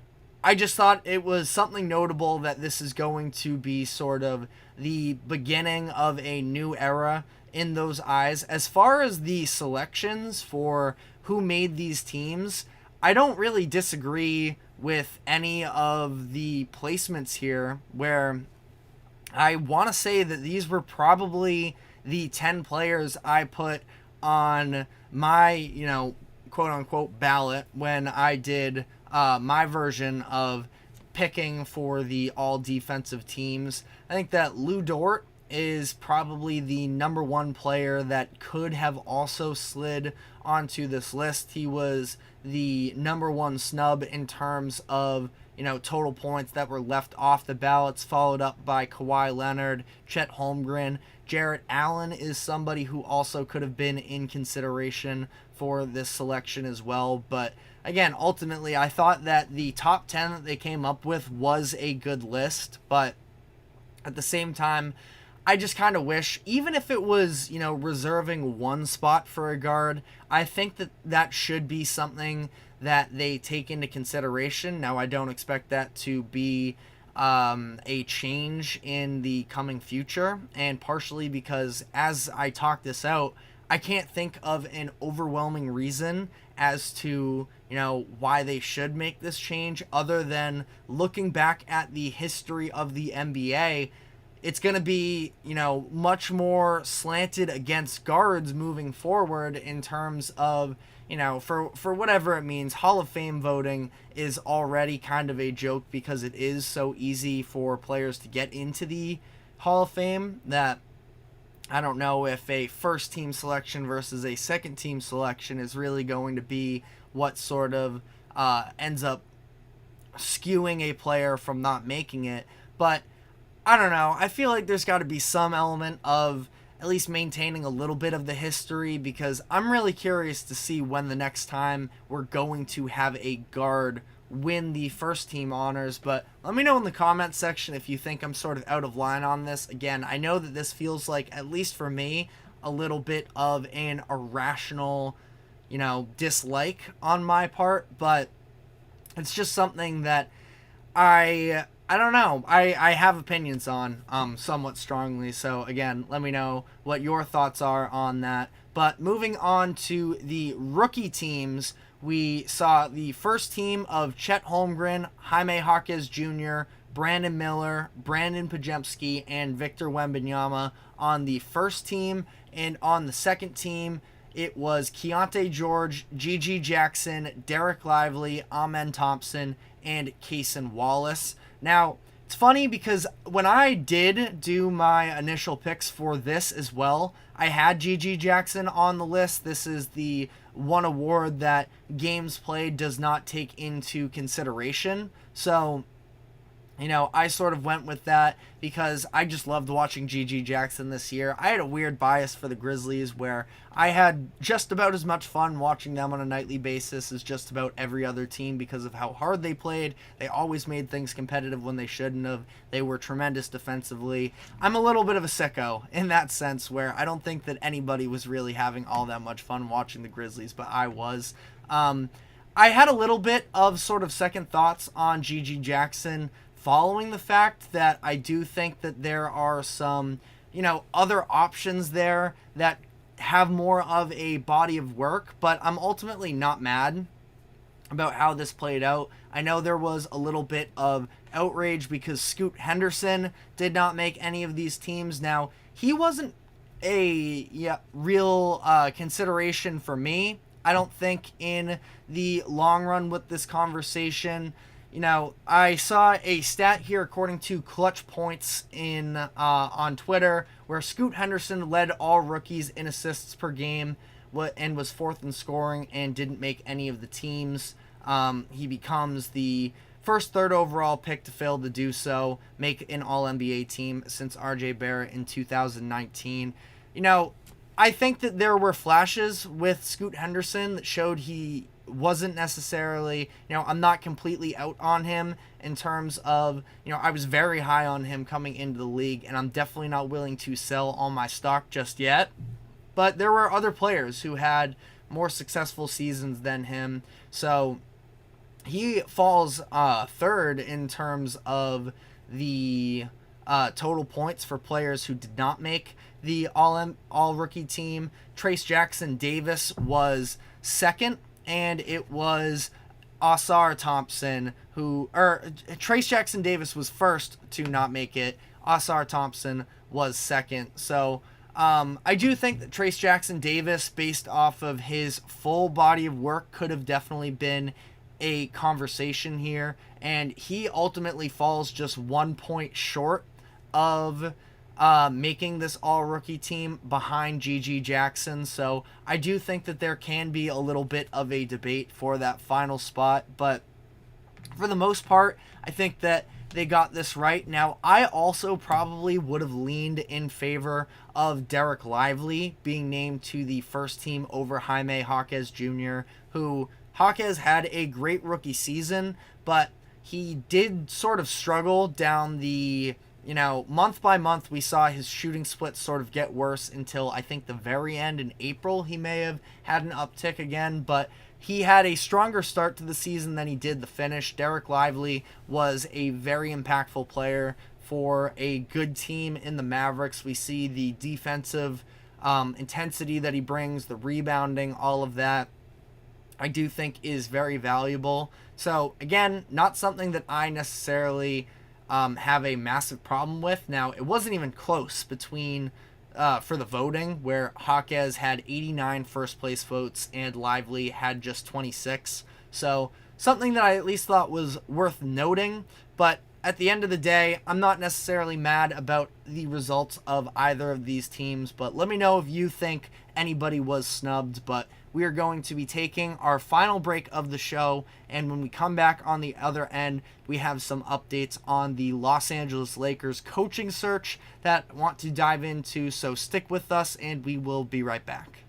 I just thought it was something notable that this is going to be sort of the beginning of a new era in those eyes. As far as the selections for who made these teams, I don't really disagree with any of the placements here, where I want to say that these were probably the 10 players I put on my, quote unquote ballot when I did my version of picking for the all defensive teams. I think that Lou Dort is probably the number one player that could have also slid onto this list. He was the number one snub in terms of total points that were left off the ballots, followed up by Kawhi Leonard, Chet Holmgren. Jarrett Allen is somebody who also could have been in consideration for this selection as well. But again, ultimately, I thought that the top 10 that they came up with was a good list. But at the same time, I just kind of wish, even if it was, reserving one spot for a guard, I think that should be something that they take into consideration. Now, I don't expect that to be a change in the coming future, and partially because as I talk this out, I can't think of an overwhelming reason as to, why they should make this change, other than looking back at the history of the NBA. It's going to be, much more slanted against guards moving forward in terms of, for whatever it means. Hall of Fame voting is already kind of a joke because it is so easy for players to get into the Hall of Fame that I don't know if a first team selection versus a second team selection is really going to be what sort of ends up skewing a player from not making it. But I don't know. I feel like there's got to be some element of at least maintaining a little bit of the history, because I'm really curious to see when the next time we're going to have a guard win the first team honors. But let me know in the comments section if you think I'm sort of out of line on this. Again, I know that this feels like, at least for me, a little bit of an irrational, dislike on my part, but it's just something that I don't know. I have opinions on somewhat strongly. So again, let me know what your thoughts are on that. But moving on to the rookie teams, we saw the first team of Chet Holmgren, Jaime Jaquez Jr., Brandon Miller, Brandon Pajemski, and Victor Wembanyama on the first team. And on the second team, it was Keontae George, Gigi Jackson, Derek Lively, Amen Thompson, and Cason Wallace. Now, it's funny because when I did do my initial picks for this as well, I had Gigi Jackson on the list. This is the one award that games played does not take into consideration. So, I sort of went with that because I just loved watching Gigi Jackson this year. I had a weird bias for the Grizzlies where I had just about as much fun watching them on a nightly basis as just about every other team because of how hard they played. They always made things competitive when they shouldn't have. They were tremendous defensively. I'm a little bit of a sicko in that sense where I don't think that anybody was really having all that much fun watching the Grizzlies, but I was. I had a little bit of sort of second thoughts on Gigi Jackson following the fact that I do think that there are some, other options there that have more of a body of work, but I'm ultimately not mad about how this played out. I know there was a little bit of outrage because Scoot Henderson did not make any of these teams. Now, he wasn't a real consideration for me, I don't think, in the long run with this conversation. I saw a stat here according to Clutch Points on Twitter where Scoot Henderson led all rookies in assists per game and was fourth in scoring and didn't make any of the teams. He becomes the first third overall pick to fail to do so, make an All-NBA team since R.J. Barrett in 2019. I think that there were flashes with Scoot Henderson that showed he wasn't necessarily, I'm not completely out on him in terms of, I was very high on him coming into the league, and I'm definitely not willing to sell all my stock just yet. But there were other players who had more successful seasons than him. So he falls third in terms of the total points for players who did not make the all-rookie team. Trayce Jackson-Davis was second, and it was Ausar Thompson Trayce Jackson-Davis was first to not make it. Ausar Thompson was second. So I do think that Trayce Jackson-Davis, based off of his full body of work, could have definitely been a conversation here, and he ultimately falls just 1 point short of making this all-rookie team behind G.G. Jackson. So I do think that there can be a little bit of a debate for that final spot, but for the most part, I think that they got this right. Now, I also probably would have leaned in favor of Derek Lively being named to the first team over Jaime Jaquez Jr., who Jaquez had a great rookie season, but he did sort of struggle down the, month by month. We saw his shooting split sort of get worse until I think the very end in April. He may have had an uptick again, but he had a stronger start to the season than he did the finish. Derek Lively was a very impactful player for a good team in the Mavericks. We see the defensive intensity that he brings, the rebounding, all of that, I do think is very valuable. So, again, not something that I necessarily have a massive problem with. Now, it wasn't even close between for the voting, where Jaquez had 89 first-place votes and Lively had just 26. So, something that I at least thought was worth noting, but at the end of the day, I'm not necessarily mad about the results of either of these teams, but let me know if you think anybody was snubbed. But we are going to be taking our final break of the show, and when we come back on the other end, we have some updates on the Los Angeles Lakers coaching search that I want to dive into, so stick with us, and we will be right back.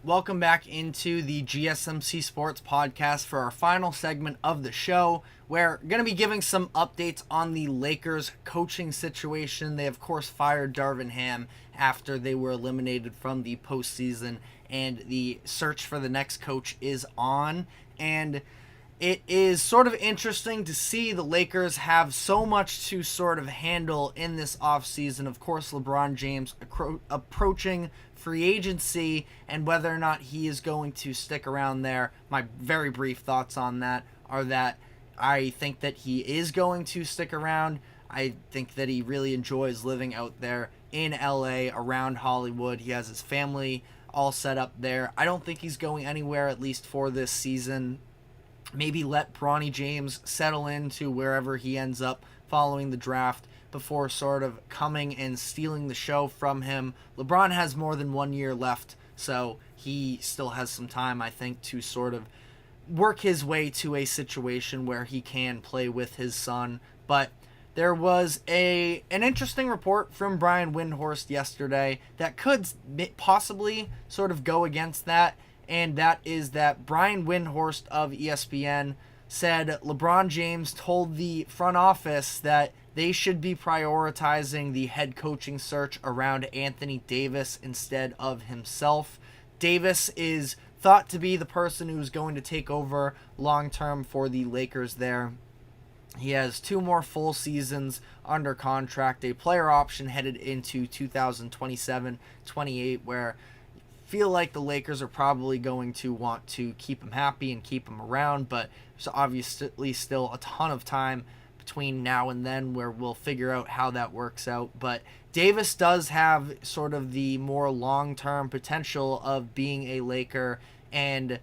Welcome back into the GSMC Sports Podcast for our final segment of the show. We're going to be giving some updates on the Lakers coaching situation. They, of course, fired Darvin Ham after they were eliminated from the postseason, and the search for the next coach is on. And it is sort of interesting to see the Lakers have so much to sort of handle in this offseason. Of course, LeBron James approaching free agency and whether or not he is going to stick around there. My very brief thoughts on that are that I think that he is going to stick around. I think that he really enjoys living out there in LA, around Hollywood. He has his family all set up there. I don't think he's going anywhere, at least for this season. Maybe let Bronny James settle into wherever he ends up following the draft before sort of coming and stealing the show from him. LeBron has more than 1 year left, so he still has some time, I think, to sort of work his way to a situation where he can play with his son. But there was an interesting report from Brian Windhorst yesterday that could possibly sort of go against that. and that is that Brian Windhorst of ESPN said LeBron James told the front office that they should be prioritizing the head coaching search around Anthony Davis instead of himself. Davis is thought to be the person who's going to take over long-term for the Lakers there. He has 2 more full seasons under contract, a player option headed into 2027-28, where I feel like the Lakers are probably going to want to keep him happy and keep him around, but there's obviously still a ton of time between now and then where we'll figure out how that works out. But Davis does have sort of the more long-term potential of being a Laker, and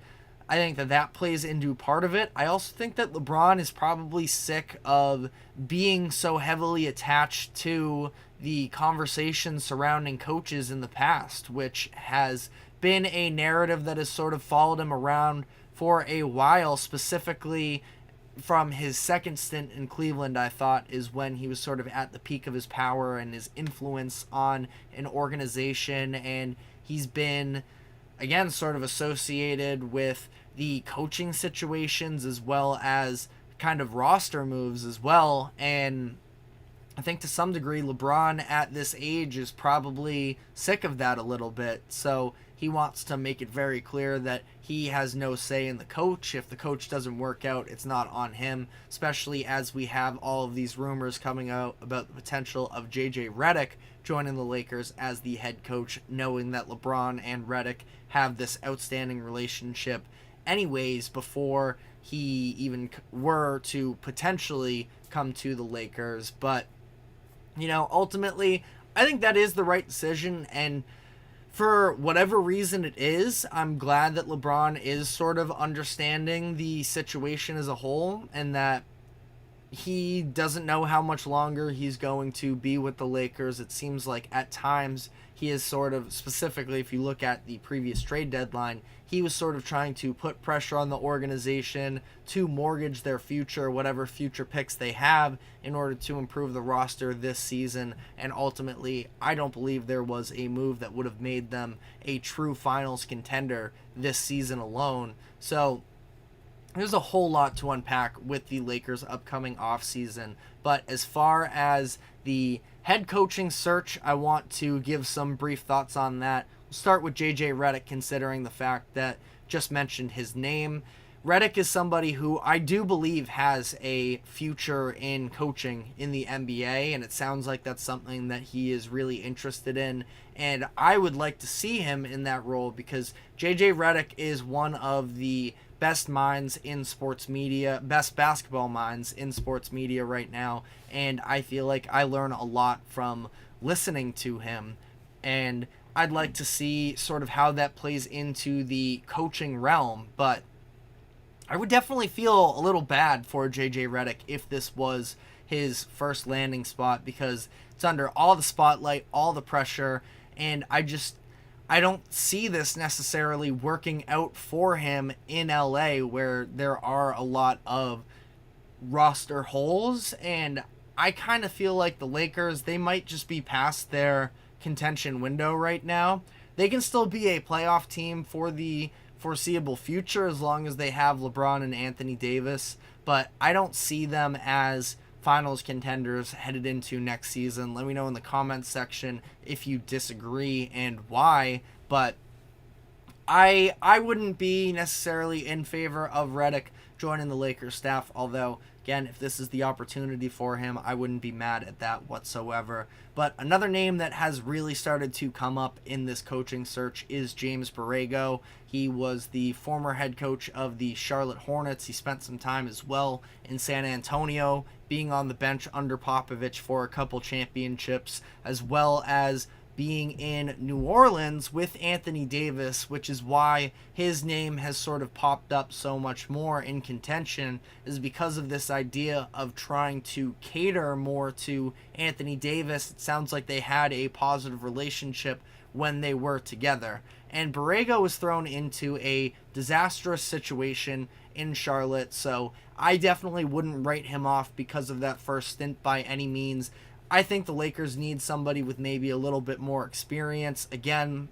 I think that plays into part of it. I also think that LeBron is probably sick of being so heavily attached to the conversation surrounding coaches in the past, which has been a narrative that has sort of followed him around for a while, specifically from his second stint in Cleveland. I thought is when he was sort of at the peak of his power and his influence on an organization, and he's been, again, sort of associated with the coaching situations as well as kind of roster moves as well. And I think to some degree LeBron at this age is probably sick of that a little bit. So he wants to make it very clear that he has no say in the coach. If the coach doesn't work out, it's not on him, especially as we have all of these rumors coming out about the potential of JJ Redick joining the Lakers as the head coach, knowing that LeBron and Redick have this outstanding relationship anyways before he even were to potentially come to the Lakers. But, you know, ultimately, I think that is the right decision, and for whatever reason it is, I'm glad that LeBron is sort of understanding the situation as a whole, and that he doesn't know how much longer he's going to be with the Lakers. It seems like at times he is sort of, specifically if you look at the previous trade deadline, he was sort of trying to put pressure on the organization to mortgage their future, whatever future picks they have, in order to improve the roster this season. And ultimately, I don't believe there was a move that would have made them a true finals contender this season alone. So there's a whole lot to unpack with the Lakers' upcoming offseason. But as far as the head coaching search, I want to give some brief thoughts on that. We'll start with JJ Redick, considering the fact that just mentioned his name. Redick is somebody who I do believe has a future in coaching in the NBA, and it sounds like that's something that he is really interested in. And I would like to see him in that role, because JJ Redick is one of the best minds in sports media, best basketball minds in sports media right now, and I feel like I learn a lot from listening to him, and I'd like to see sort of how that plays into the coaching realm. But I would definitely feel a little bad for JJ Redick if this was his first landing spot, because it's under all the spotlight, all the pressure, and I don't see this necessarily working out for him in LA, where there are a lot of roster holes, and I kind of feel like the Lakers, they might just be past their contention window right now. They can still be a playoff team for the foreseeable future as long as they have LeBron and Anthony Davis, but I don't see them as finals contenders headed into next season. Let me know in the comments section if you disagree and why. But I wouldn't be necessarily in favor of Redick joining the Lakers staff, although, again, if this is the opportunity for him, I wouldn't be mad at that whatsoever. But another name that has really started to come up in this coaching search is James Borrego. He was the former head coach of the Charlotte Hornets. He spent some time as well in San Antonio, being on the bench under Popovich for a couple championships, as well as being in New Orleans with Anthony Davis, which is why his name has sort of popped up so much more in contention, is because of this idea of trying to cater more to Anthony Davis. It sounds like they had a positive relationship when they were together. And Borrego was thrown into a disastrous situation in Charlotte, so I definitely wouldn't write him off because of that first stint by any means. I think the Lakers need somebody with maybe a little bit more experience. Again,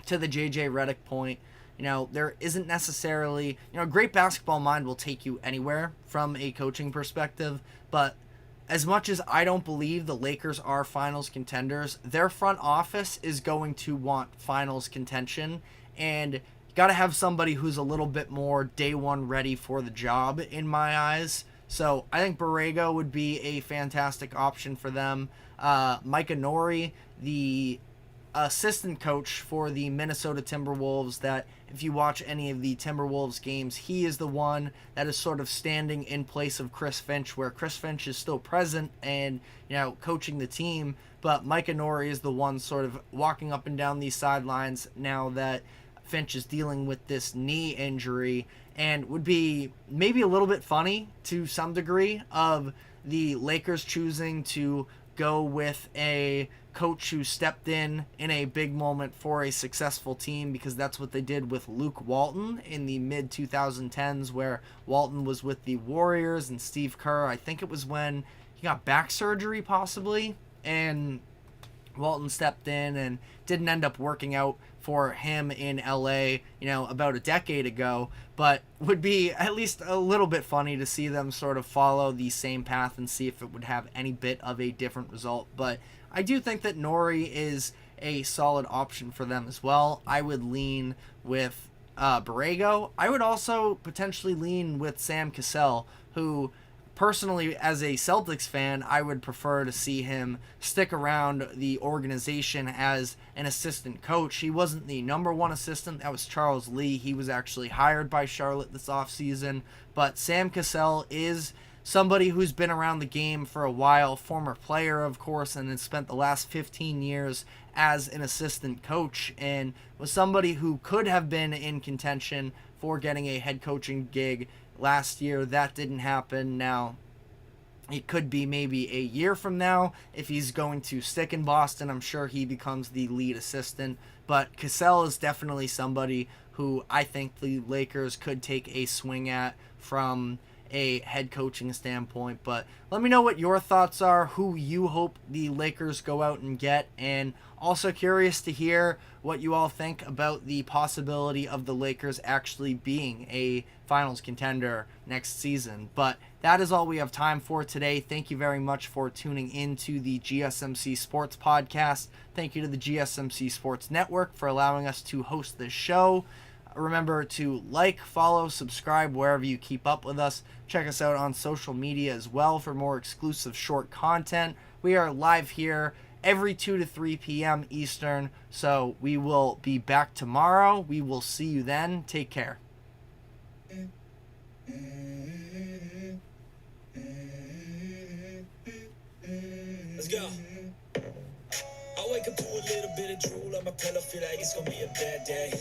to the JJ Redick point, there isn't necessarily, a great basketball mind will take you anywhere from a coaching perspective, but as much as I don't believe the Lakers are finals contenders, their front office is going to want finals contention, and got to have somebody who's a little bit more day one ready for the job in my eyes. So I think Borrego would be a fantastic option for them. Micah Nori, the assistant coach for the Minnesota Timberwolves, that if you watch any of the Timberwolves games, he is the one that is sort of standing in place of Chris Finch, where Chris Finch is still present and, coaching the team, but Micah Nori is the one sort of walking up and down these sidelines now that Finch is dealing with this knee injury, and would be maybe a little bit funny to some degree of the Lakers choosing to go with a coach who stepped in a big moment for a successful team, because that's what they did with Luke Walton in the mid 2010s, where Walton was with the Warriors and Steve Kerr. I think it was when he got back surgery possibly, and Walton stepped in and didn't end up working out for him in LA, about a decade ago, but would be at least a little bit funny to see them sort of follow the same path and see if it would have any bit of a different result. But I do think that Nori is a solid option for them as well. I would lean with Borrego. I would also potentially lean with Sam Cassell, who personally, as a Celtics fan, I would prefer to see him stick around the organization as an assistant coach. He wasn't the number one assistant. That was Charles Lee. He was actually hired by Charlotte this offseason. But Sam Cassell is somebody who's been around the game for a while, former player, of course, and has spent the last 15 years as an assistant coach, and was somebody who could have been in contention for getting a head coaching gig last year. That didn't happen. Now, it could be maybe a year from now if he's going to stick in Boston. I'm sure he becomes the lead assistant, but Cassell is definitely somebody who I think the Lakers could take a swing at from a head coaching standpoint. But let me know what your thoughts are, who you hope the Lakers go out and get, and also curious to hear what you all think about the possibility of the Lakers actually being a finals contender next season. But that is all we have time for today. Thank you very much for tuning into the GSMC Sports Podcast. Thank you to the GSMC Sports Network for allowing us to host this show. Remember to like, follow, subscribe wherever you keep up with us. Check us out on social media as well for more exclusive short content. We are live here every 2 to 3 p.m. Eastern, so we will be back tomorrow. We will see you then. Take care. Let's go. I wake up to a little bit of drool on my pillow, feel like it's gonna be a bad day.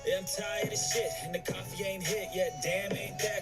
Yeah, I'm tired of shit, and the coffee ain't hit yet. Damn, ain't that